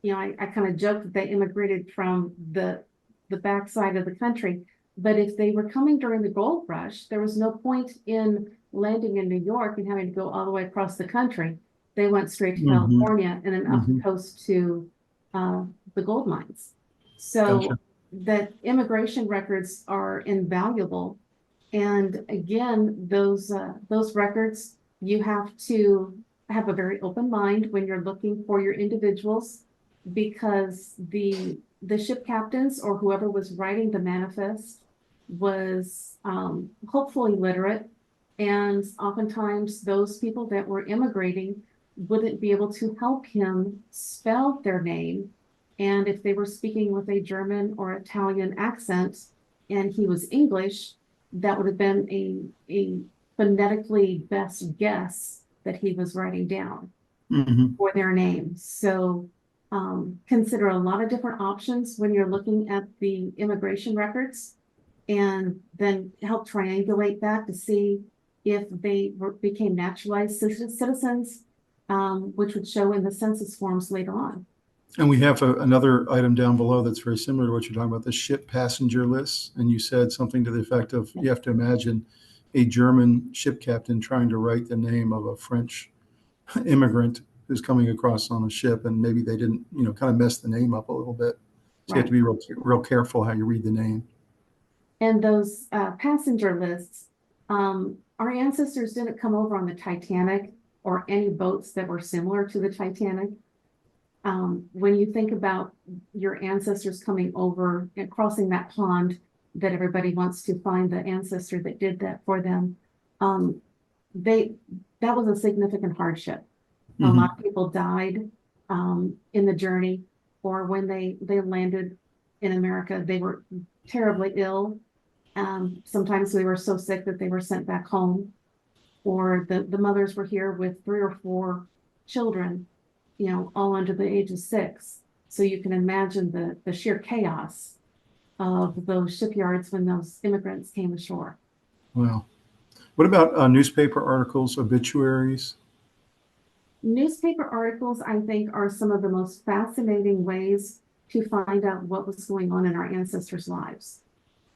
I kind of joked that they immigrated from the backside of the country. But if they were coming during the gold rush, there was no point in landing in New York and having to go all the way across the country. They went straight to California and then up the coast to the gold mines. So Gotcha. that immigration records are invaluable. And again, those records, you have to have a very open mind when you're looking for your individuals, because the ship captains or whoever was writing the manifest was hopefully literate, and oftentimes those people that were immigrating wouldn't be able to help him spell their name. And if they were speaking with a German or Italian accent and he was English, that would have been a phonetically best guess that he was writing down. for their name. So consider a lot of different options when you're looking at the immigration records, and then help triangulate that to see if they became naturalized citizens, which would show in the census forms later on. And we have another item down below that's very similar to what you're talking about, the ship passenger lists. And you said something to the effect of, you have to imagine a German ship captain trying to write the name of a French immigrant who's coming across on a ship, and maybe they didn't, kind of mess the name up a little bit. So you have to be real careful how you read the name. And those passenger lists, our ancestors didn't come over on the Titanic or any boats that were similar to the Titanic. When you think about your ancestors coming over and crossing that pond that everybody wants to find the ancestor that did that for them, that was a significant hardship. A lot of people died in the journey, or when they landed in America, they were terribly ill. Sometimes they were so sick that they were sent back home, or the mothers were here with 3 or 4 children, all under the age of 6. So you can imagine the sheer chaos of those shipyards when those immigrants came ashore. Wow. What about newspaper articles, obituaries? Newspaper articles, I think, are some of the most fascinating ways to find out what was going on in our ancestors' lives.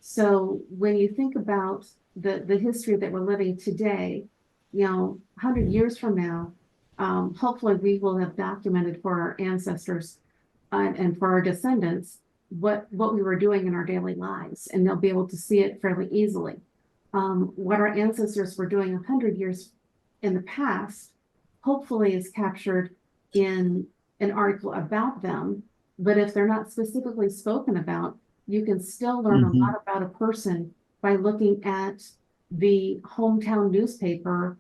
So when you think about the history that we're living today, 100 years from now, hopefully we will have documented for our ancestors and for our descendants what we were doing in our daily lives, and they'll be able to see it fairly easily. What our ancestors were doing 100 years in the past, hopefully is captured in an article about them. But if they're not specifically spoken about, you can still learn a lot about a person by looking at the hometown newspaper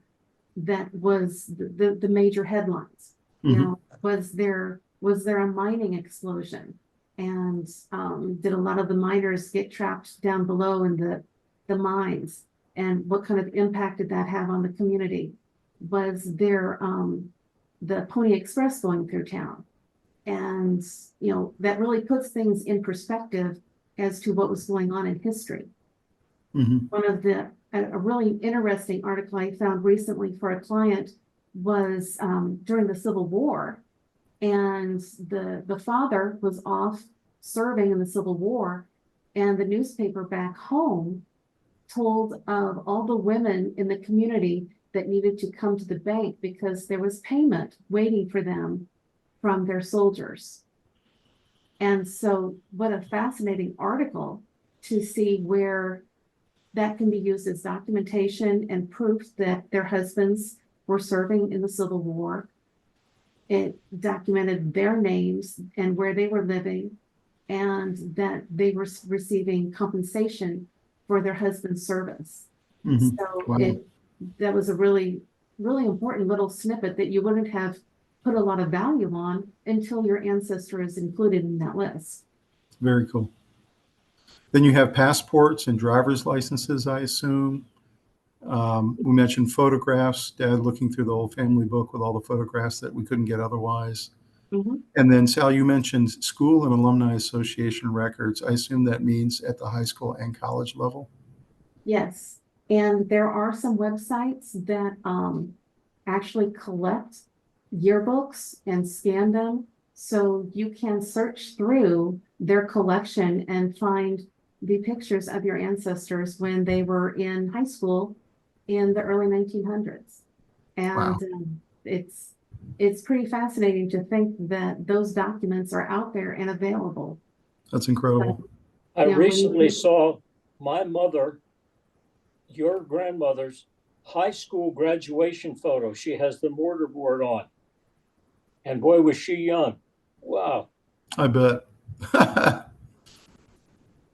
that was the major headlines. Was there a mining explosion? And did a lot of the miners get trapped down below in the mines? And what kind of impact did that have on the community? Was there the Pony Express going through town? And that really puts things in perspective as to what was going on in history. One of a really interesting article I found recently for a client was during the Civil War, and the father was off serving in the Civil War, and the newspaper back home told of all the women in the community that needed to come to the bank because there was payment waiting for them from their soldiers. And so what a fascinating article to see where that can be used as documentation and proof that their husbands were serving in the Civil War. It documented their names and where they were living, and that they were receiving compensation for their husband's service. So that was a really, really important little snippet that you wouldn't have put a lot of value on until your ancestor is included in that list. Very cool. Then you have passports and driver's licenses, I assume. We mentioned photographs, Dad looking through the old family book with all the photographs that we couldn't get otherwise. And then, Sal, you mentioned school and alumni association records. I assume that means at the high school and college level? Yes. And there are some websites that actually collect yearbooks and scan them. So you can search through their collection and find the pictures of your ancestors when they were in high school in the early 1900s. And it's pretty fascinating to think that those documents are out there and available. That's incredible. I recently saw my mother, your grandmother's high school graduation photo. She has the mortarboard on. And boy, was she young. Wow. I bet.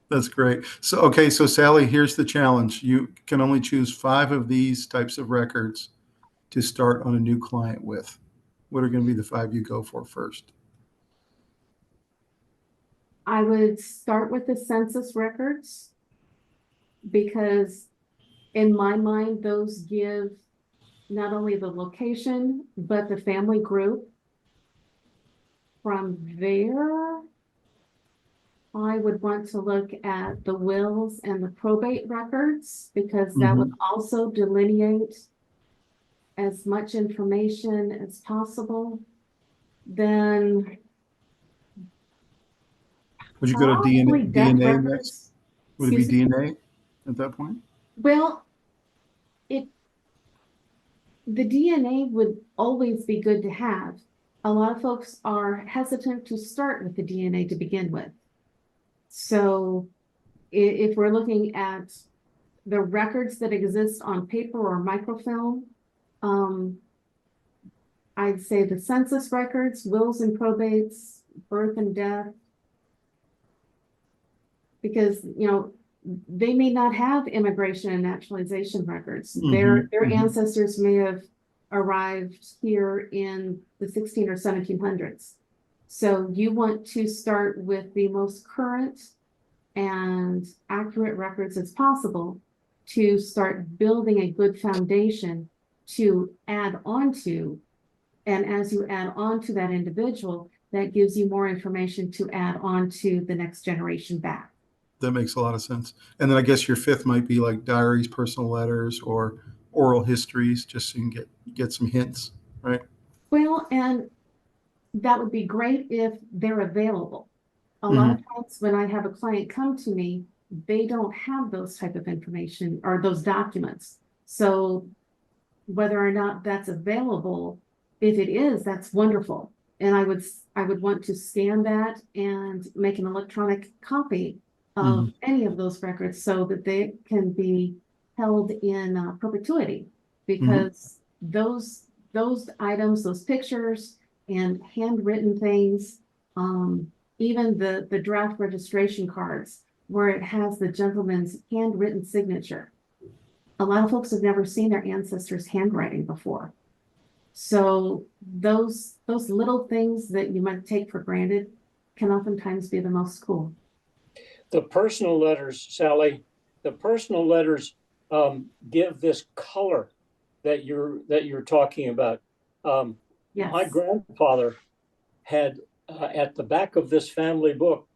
That's great. So Sally, here's the challenge. You can only choose 5 of these types of records to start on a new client with. What are going to be the 5 you go for first? I would start with the census records, because in my mind, those give not only the location, but the family group. From there, I would want to look at the wills and the probate records, because that would also delineate as much information as possible. Then Would you go to probably death DNA records. next? Would it be Excuse me? DNA at that point? Well, the DNA would always be good to have. A lot of folks are hesitant to start with the DNA to begin with. So if we're looking at the records that exist on paper or microfilm, I'd say the census records, wills and probates, birth and death, because, they may not have immigration and naturalization records. Their ancestors may have arrived here in the 16 or 1700s. So you want to start with the most current and accurate records as possible to start building a good foundation to add on to. And as you add on to that individual, that gives you more information to add on to the next generation back. That makes a lot of sense. And then I guess your fifth might be like diaries, personal letters, or oral histories, just so you can get some hints, right? Well, and that would be great if they're available. A lot of times when I have a client come to me, they don't have those type of information or those documents. So whether or not that's available, if it is, that's wonderful. And I would want to scan that and make an electronic copy of any of those records so that they can be held in perpetuity, because those items, those pictures and handwritten things, even the draft registration cards where it has the gentleman's handwritten signature. A lot of folks have never seen their ancestors' handwriting before. So those little things that you might take for granted can oftentimes be the most cool. The personal letters, Sally, the personal letters give this color that you're talking about. Yes. My grandfather had at the back of this family book,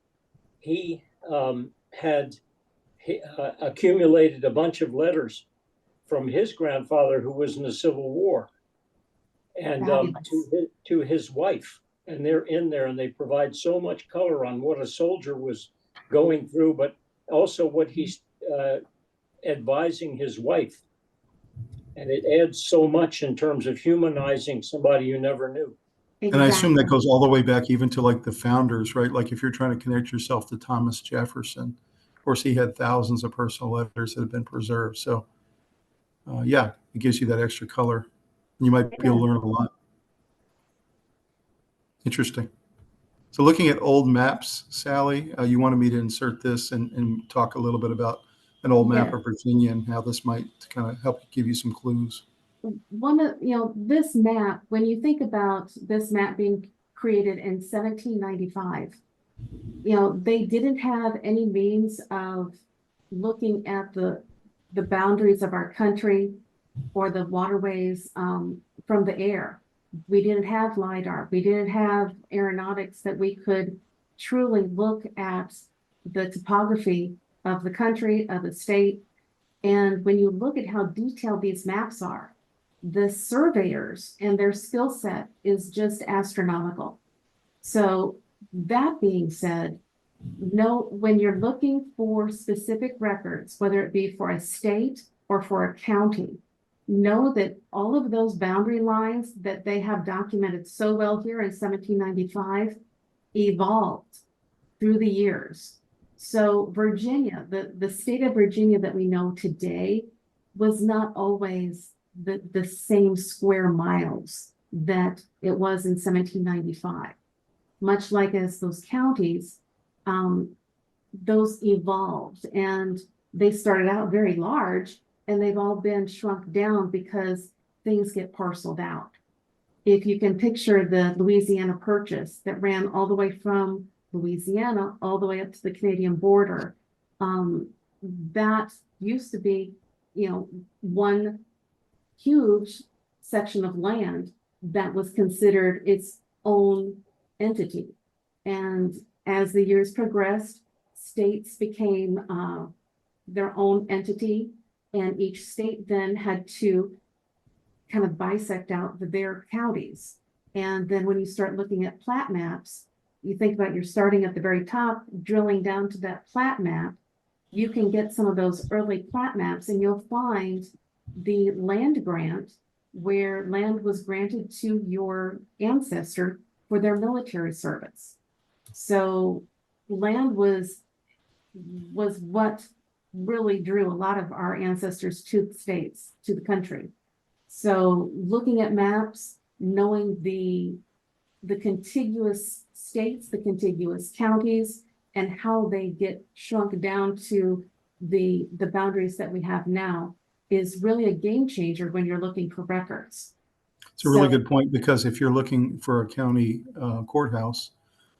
he had accumulated a bunch of letters from his grandfather who was in the Civil War, and to his wife, and they're in there, and they provide so much color on what a soldier was going through, but also what he's advising his wife. And it adds so much in terms of humanizing somebody you never knew. Exactly. And I assume that goes all the way back even to like the founders, right? Like if you're trying to connect yourself to Thomas Jefferson, of course, he had thousands of personal letters that have been preserved. So yeah, it gives you that extra color. And you might be able to learn a lot. Interesting. So looking at old maps, Sally, you wanted me to insert this and talk a little bit about an old map of Virginia and how this might kind of help give you some clues. This map, when you think about this map being created in 1795, they didn't have any means of looking at the boundaries of our country or the waterways from the air. We didn't have LIDAR. We didn't have aeronautics that we could truly look at the topography of the country, of the state. And when you look at how detailed these maps are, the surveyors and their skill set is just astronomical. So that being said, when you're looking for specific records, whether it be for a state or for a county, know that all of those boundary lines that they have documented so well here in 1795 evolved through the years. So Virginia, the state of Virginia that we know today was not always the same square miles that it was in 1795. Much like as those counties, those evolved, and they started out very large, and they've all been shrunk down because things get parceled out. If you can picture the Louisiana Purchase that ran all the way from Louisiana all the way up to the Canadian border, that used to be, one huge section of land that was considered its own entity. And as the years progressed, states became their own entity, and each state then had to kind of bisect out their counties. And then when you start looking at plat maps, you think about you're starting at the very top, drilling down to that plat map, you can get some of those early plat maps and you'll find the land grant where land was granted to your ancestor for their military service. So land was what really drew a lot of our ancestors to the states, to the country. So looking at maps, knowing the contiguous states, the contiguous counties, and how they get shrunk down to the boundaries that we have now is really a game changer when you're looking for records. It's a really good point, because if you're looking for a county courthouse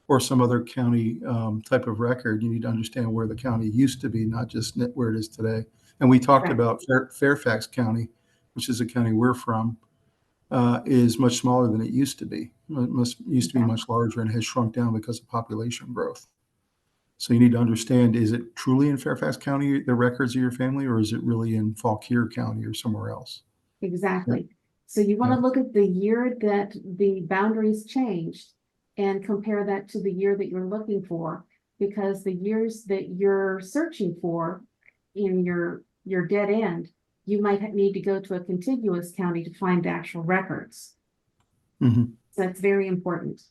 or some other county type of record, you need to understand where the county used to be, not just where it is today. And we talked Right. about Fairfax County, which is the county we're from, is much smaller than it used to be. It used to be much larger and has shrunk down because of population growth. So you need to understand, is it truly in Fairfax County, the records of your family, or is it really in Fauquier County or somewhere else? Exactly. So you want to look at the year that the boundaries changed and compare that to the year that you're looking for, because the years that you're searching for in your dead end, you might need to go to a contiguous county to find the actual records. Mm-hmm. So that's very important.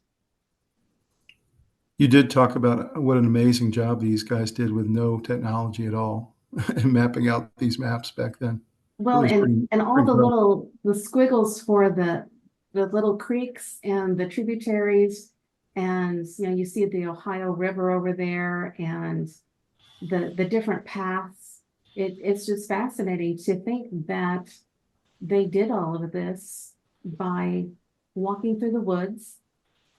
You did talk about what an amazing job these guys did with no technology at all and mapping out these maps back then. Well, and all pretty the squiggles for the little creeks and the tributaries, and you see the Ohio River over there and the different paths. It's just fascinating to think that they did all of this by walking through the woods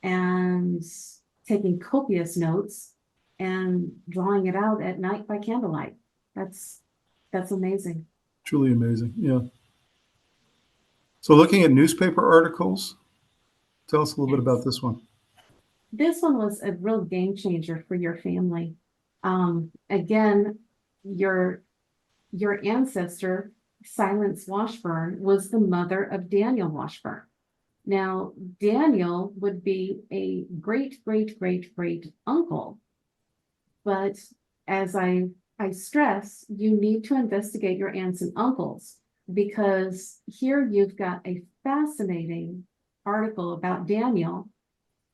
and taking copious notes and drawing it out at night by candlelight. That's amazing. Truly amazing. Yeah. So looking at newspaper articles, tell us a little bit about this one. This one was a real game changer for your family. Again, your ancestor, Silence Washburn, was the mother of Daniel Washburn. Now, Daniel would be a great, great, great, great uncle. But as I stress, you need to investigate your aunts and uncles, because here you've got a fascinating article about Daniel.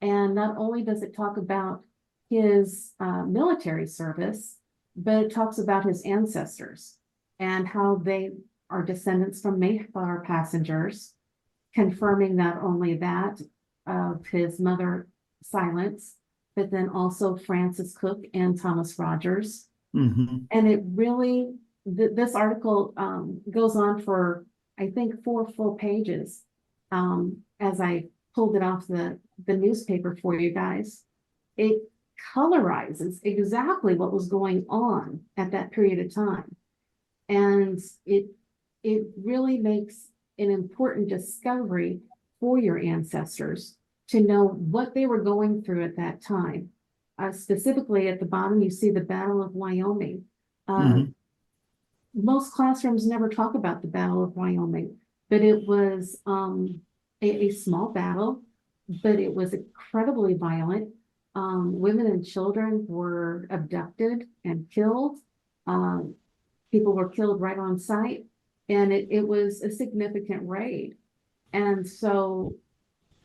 And not only does it talk about his military service, but it talks about his ancestors and how they are descendants from Mayflower passengers, confirming not only that of his mother, Silence, but then also Francis Cook and Thomas Rogers. Mm-hmm. And it really, this article goes on for, I think, 4 full pages as I pulled it off the newspaper for you guys. It colorizes exactly what was going on at that period of time. And it really makes an important discovery for your ancestors to know what they were going through at that time. Specifically at the bottom, you see the Battle of Wyoming. Most classrooms never talk about the Battle of Wyoming, but it was a small battle, but it was incredibly violent. Women and children were abducted and killed. People were killed right on site, and it was a significant raid. And so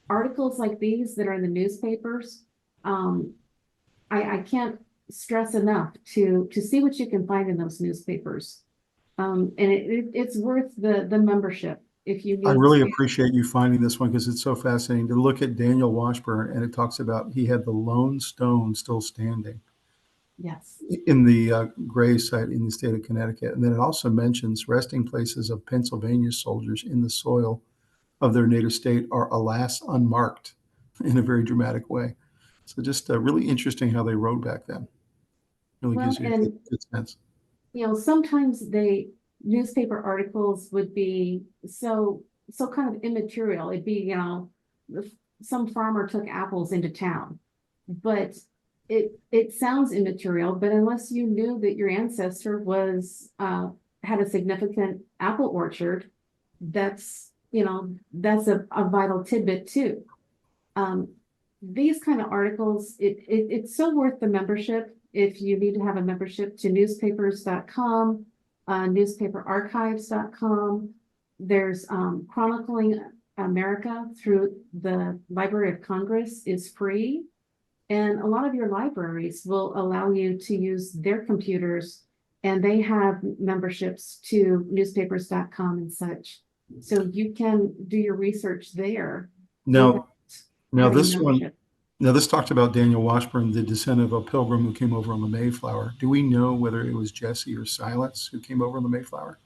articles like these that are in the newspapers, I can't stress enough to see what you can find in those newspapers. And it's worth the membership if you need. I really appreciate you finding this one, because it's so fascinating to look at Daniel Washburn, and it talks about he had the lone stone still standing. Yes. In the Gray site in the state of Connecticut. And then it also mentions resting places of Pennsylvania soldiers in the soil of their native state are, alas, unmarked, in a very dramatic way. So just really interesting how they wrote back then. Really gives you a good sense. Sometimes newspaper articles would be so so kind of immaterial. It'd be, you know, if some farmer took apples into town, but it sounds immaterial, but unless you knew that your ancestor was had a significant apple orchard, that's, you know, that's a vital tidbit too. These kind of articles, it's so worth the membership. If you need to have a membership to newspapers.com, newspaperarchives.com, there's Chronicling America through the Library of Congress is free. And a lot of your libraries will allow you to use their computers, and they have memberships to newspapers.com and such. So you can do your research there. Now having this one, membership. now this talked about Daniel Washburn, the descendant of a pilgrim who came over on the Mayflower. Do we know whether it was Jesse or Silas who came over on the Mayflower?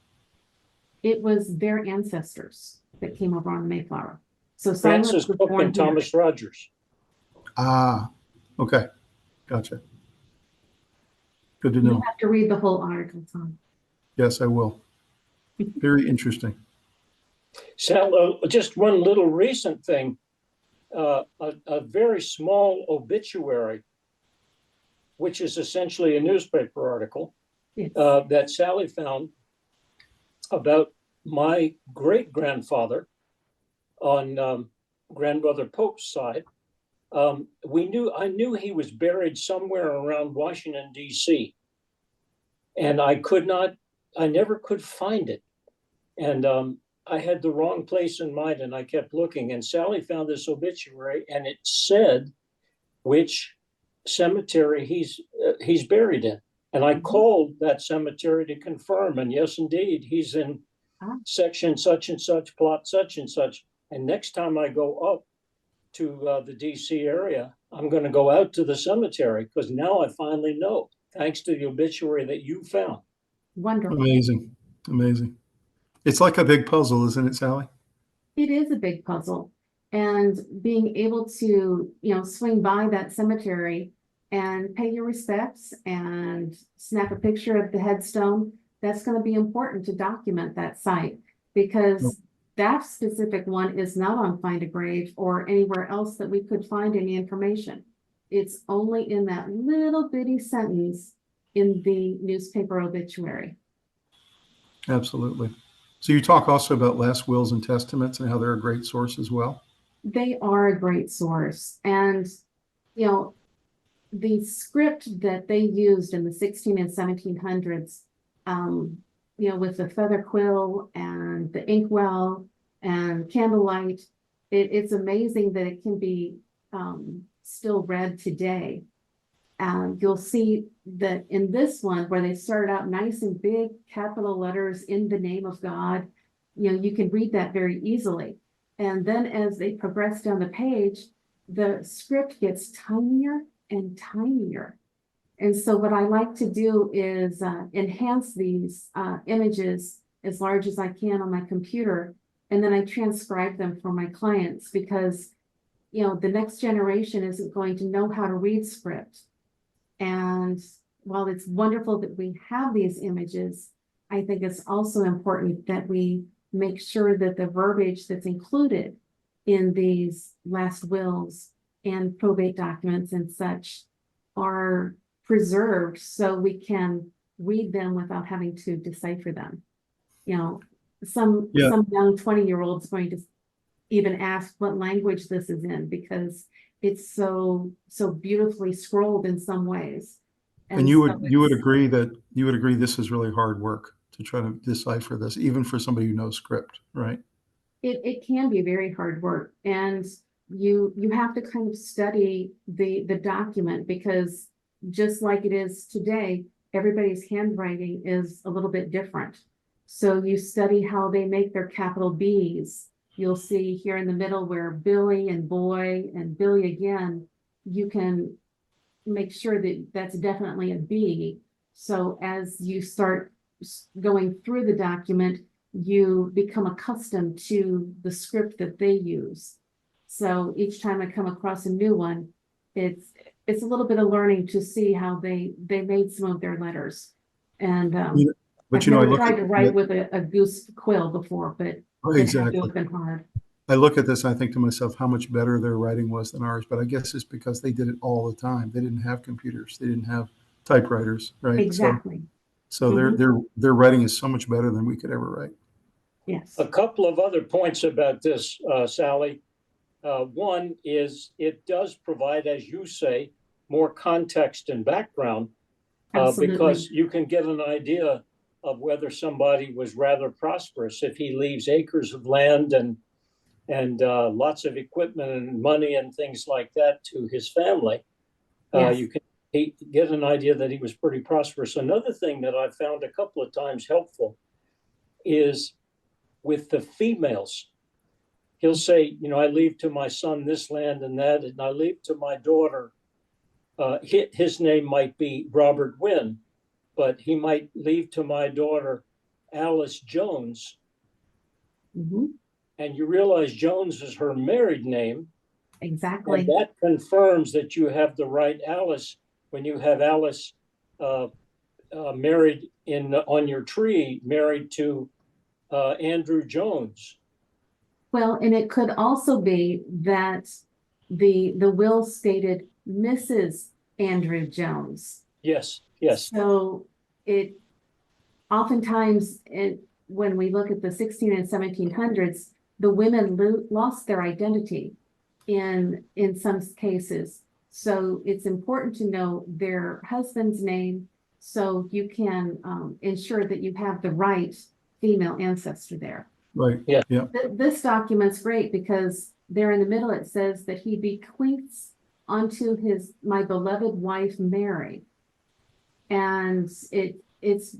It was their ancestors that came over on the Mayflower. So Francis Silas was Cook born and here. Thomas Rogers. Ah, okay. Gotcha. Good to You know. have to read the whole article, Tom. Yes, I will. Very interesting. So, just one little recent thing, a very small obituary, which is essentially a newspaper article Yes. that Sally found about my great-grandfather on grandmother Pope's side. I knew he was buried somewhere around Washington, D.C. And I never could find it. And I had the wrong place in mind, and I kept looking. And Sally found this obituary, and it said which cemetery he's buried in. And I called that cemetery to confirm. And yes, indeed, he's in section such and such, plot such and such. And next time I go up to the DC area, I'm going to go out to the cemetery, because now I finally know, thanks to the obituary that you found. Wonderful. Amazing. Amazing. It's like a big puzzle, isn't it, Sally? It is a big puzzle. And being able to, you know, swing by that cemetery and pay your respects and snap a picture of the headstone, that's going to be important to document that site, because that specific one is not on Find a Grave or anywhere else that we could find any information. It's only in that little bitty sentence in the newspaper obituary. Absolutely. So you talk also about last wills and testaments and how they're a great source as well. They are a great source. And, you know, the script that they used in the 16 and 1700s, you know, with the feather quill and the inkwell and candlelight, it's amazing that it can be still read today. You'll see that in this one, where they started out nice and big capital letters in the name of God, you know, you can read that very easily. And then as they progress down the page, the script gets tinier and tinier. And so what I like to do is enhance these images as large as I can on my computer, and then I transcribe them for my clients, because, you know, the next generation isn't going to know how to read script. And while it's wonderful that we have these images, I think it's also important that we make sure that the verbiage that's included in these last wills and probate documents and such are preserved, so we can read them without having to decipher them. You know, some young 20-year-old is going to even ask what language this is in, because it's so beautifully scrolled in some ways. And you would agree this is really hard work to try to decipher this, even for somebody who knows script, right? It can be very hard work, and you have to kind of study the document, because just like it is today, everybody's handwriting is a little bit different. So you study how they make their capital B's. You'll see here in the middle where Billy and boy and Billy again, you can make sure that that's definitely a B. So as you start going through the document, you become accustomed to the script that they use. So each time I come across a new one, it's a little bit of learning to see how they made some of their letters. And But I've never tried to write with a goose quill before, but Right, It had to exactly. have been hard. I look at this and I think to myself how much better their writing was than ours, but I guess it's because they did it all the time. They didn't have computers. They didn't have typewriters, right? Exactly. So Mhm. their writing is so much better than we could ever write. Yes, A couple of other points about this, Sally. One is it does provide, as you say, more context and background absolutely. because you can get an idea of whether somebody was rather prosperous if he leaves acres of land and lots of equipment and money and things like that to his family. Yes. You can get an idea that he was pretty prosperous. Another thing that I've found a couple of times helpful is with the females. He'll say, you know, I leave to my son this land and that, and I leave to my daughter. His name might be Robert Wynn, but he might leave to my daughter Alice Jones. Mhm. And you realize Jones is her married name. Exactly. And that confirms that you have the right Alice when you have Alice married on your tree, married to Andrew Jones. Well, and it could also be that the will stated Mrs. Andrew Jones. Yes, yes. So it oftentimes when we look at the 16 and 1700s, the women lost their identity in some cases. So it's important to know their husband's name so you can ensure that you have the right female ancestor there. Right. Yeah. Yeah. This document's great because there in the middle it says that he bequeaths unto my beloved wife Mary. And it's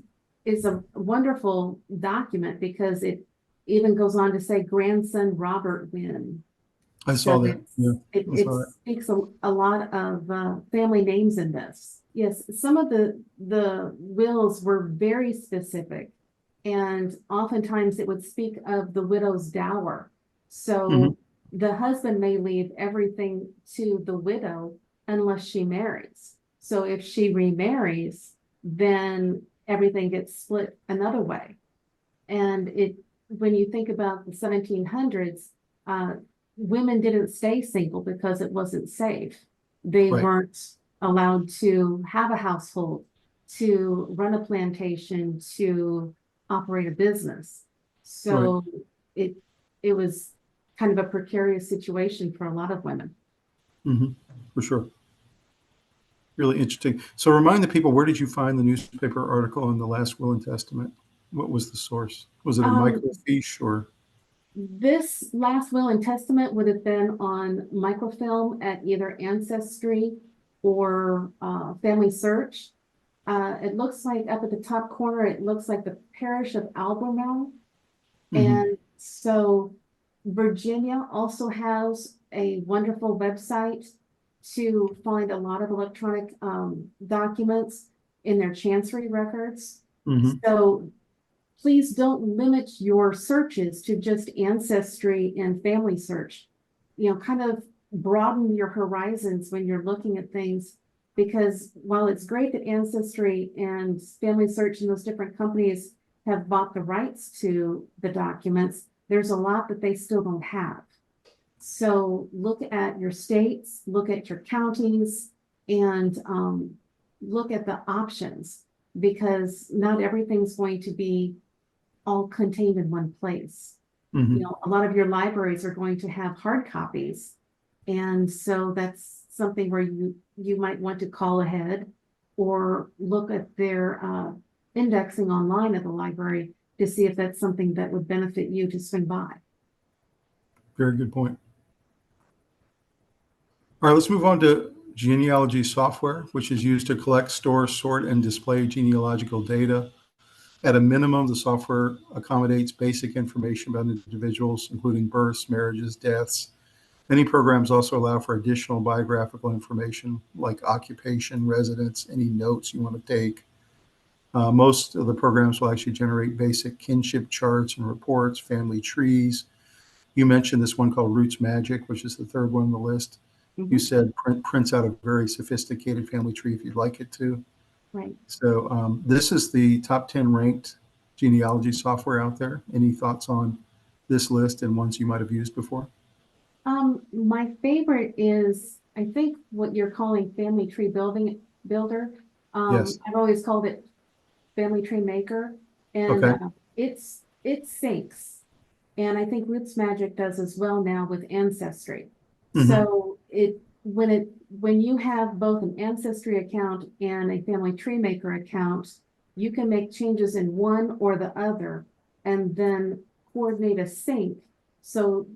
a wonderful document because it even goes on to say grandson Robert Wynn. I saw that. Yeah. It speaks a lot of family names in this. Yes, some of the wills were very specific, and oftentimes it would speak of the widow's dower. So the husband may leave everything to the widow unless she marries. So if she remarries, then everything gets split another way. And when you think about the 1700s, women didn't stay single because it wasn't safe. They weren't allowed to have a household, to run a plantation, to operate a business. So it was kind of a precarious situation for a lot of women. For sure. Really interesting. So remind the people, where did you find the newspaper article on the last will and testament? What was the source? Was it a microfiche or? This last will and testament would have been on microfilm at either Ancestry or Family Search. It looks like up at the top corner, it looks like the parish of Albemarle. And so Virginia also has a wonderful website to find a lot of electronic documents in their chancery records. So please don't limit your searches to just Ancestry and Family Search. You know, kind of broaden your horizons when you're looking at things, because while it's great that Ancestry and Family Search and those different companies have bought the rights to the documents, there's a lot that they still don't have. So look at your states, look at your counties, and look at the options, because not everything's going to be all contained in one place. You know, a lot of your libraries are going to have hard copies. And so that's something where you might want to call ahead or look at their indexing online at the library to see if that's something that would benefit you to swing by. Very good point. All right, let's move on to genealogy software, which is used to collect, store, sort, and display genealogical data. At a minimum, the software accommodates basic information about individuals, including births, marriages, deaths. Many programs also allow for additional biographical information like occupation, residence, any notes you want to take. Most of the programs will actually generate basic kinship charts and reports, family trees. You mentioned this one called Roots Magic, which is the third one on the list. You said prints out a very sophisticated family tree if you'd like it to. Right. So this is the top 10 ranked genealogy software out there. Any thoughts on this list and ones you might have used before? My favorite is, I think, what you're calling Family Tree Builder. Yes. I've always called it Family Tree Maker, and Okay. it syncs. And I think Roots Magic does as well now with Ancestry. Mhm. So when you have both an Ancestry account and a Family Tree Maker account, you can make changes in one or the other and then coordinate a sync. So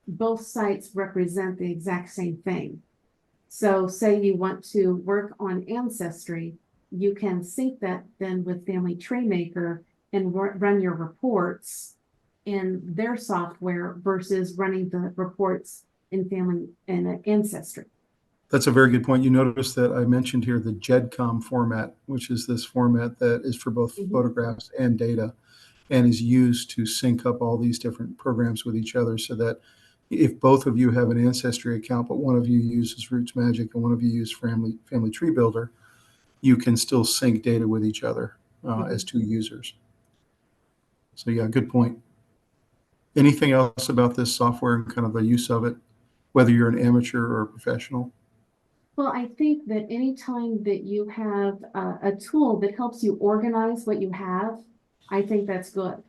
both sites represent the exact same thing. So say you want to work on Ancestry, you can sync that then with Family Tree Maker and run your reports in their software versus running the reports in Ancestry. That's a very good point. You notice that I mentioned here the GEDCOM format, which is this format that is for both photographs and data, and is used to sync up all these different programs with each other, so that if both of you have an Ancestry account, but one of you uses Roots Magic and one of you use Family Tree Builder, you can still sync data with each other as two users. So yeah, good point. Anything else about this software and kind of the use of it, whether you're an amateur or a professional? Well, I think that anytime that you have a tool that helps you organize what you have, I think that's good.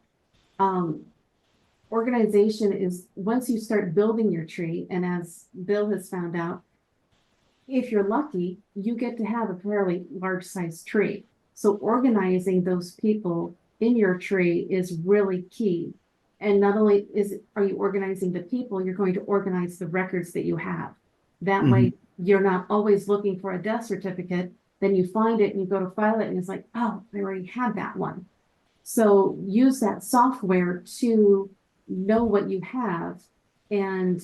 Organization is, once you start building your tree, and as Bill has found out, if you're lucky, you get to have a fairly large sized tree. So organizing those people in your tree is really key. And not only are you organizing the people, you're going to organize the records that you have. That way, you're not always looking for a death certificate. Then you find it and you go to file it and it's like, oh, I already had that one. So use that software to know what you have and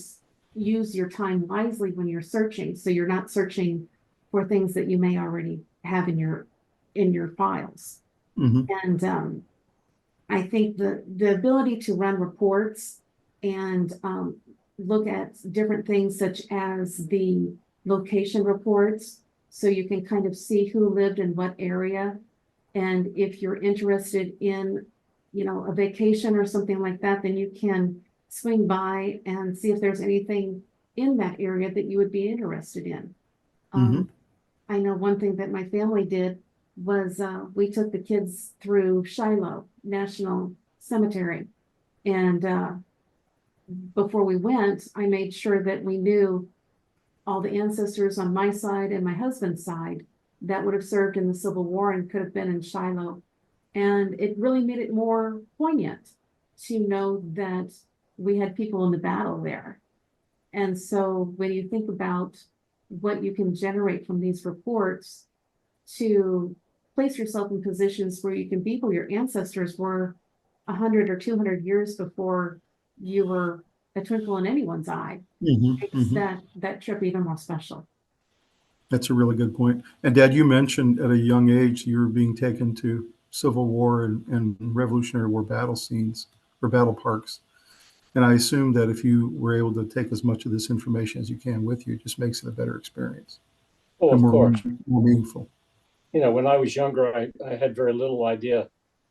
use your time wisely when you're searching. So you're not searching for things that you may already have in your files. And I think the ability to run reports and look at different things such as the location reports, so you can kind of see who lived in what area. And if you're interested in, a vacation or something like that, then you can swing by and see if there's anything in that area that you would be interested in. I know one thing that my family did was we took the kids through Shiloh National Cemetery. And before we went, I made sure that we knew all the ancestors on my side and my husband's side that would have served in the Civil War and could have been in Shiloh. And it really made it more poignant to know that we had people in the battle there. And so when you think about what you can generate from these reports to place yourself in positions where you can be where your ancestors were 100 or 200 years before you were a twinkle in anyone's eye, makes that trip even more special. That's a really good point. And Dad, you mentioned at a young age you were being taken to Civil War and Revolutionary War battle scenes or battle parks. And I assume that if you were able to take as much of this information as you can with you, it just makes it a better experience. Oh, of course. More meaningful. When I was younger, I had very little idea.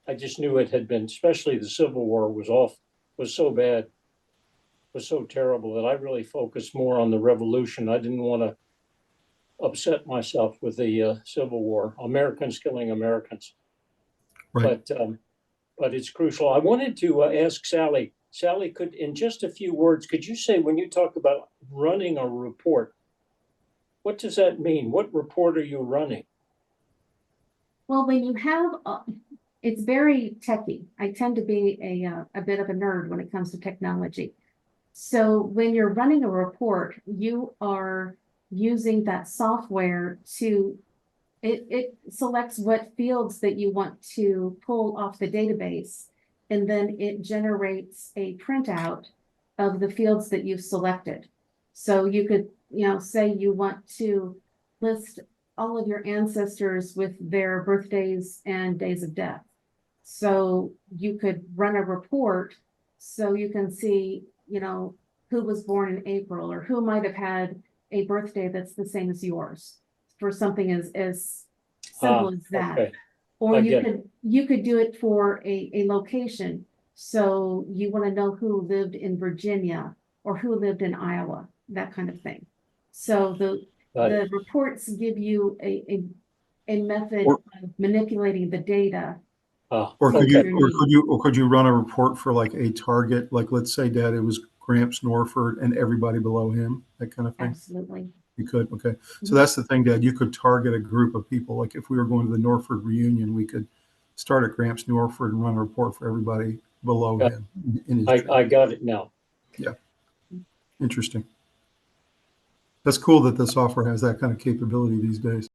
I just knew it had been, especially the Civil War was so bad, was so terrible, that I really focused more on the Revolution. I didn't want to upset myself with the Civil War, Americans killing Americans. Right. But it's crucial. I wanted to ask Sally. Sally, in just a few words, could you say, when you talk about running a report, what does that mean? What report are you running? Well, when you have, it's very techy. I tend to be a bit of a nerd when it comes to technology. So when you're running a report, you are using that software to, it selects what fields that you want to pull off the database, and then it generates a printout of the fields that you've selected. So you could, say you want to list all of your ancestors with their birthdays and days of death. So you could run a report so you can see, who was born in April or who might have had a birthday that's the same as yours, for something as simple as that. Okay. Or you could do it for a location. So you want to know who lived in Virginia or who lived in Iowa, that kind of thing. So Got the it. reports give you a method Or- of manipulating the data. Ah, Or could okay. could you run a report for like a target? Like, let's say, Dad, it was Gramps Norford and everybody below him, that kind of thing. Absolutely. You could, okay. So Mhm. that's the thing, Dad. You could target a group of people. Like if we were going to the Norford reunion, we could start at Gramps Norford and run a report for everybody below Yeah. him in his tree. I got it now. Interesting. That's cool that the software has that kind of capability these days.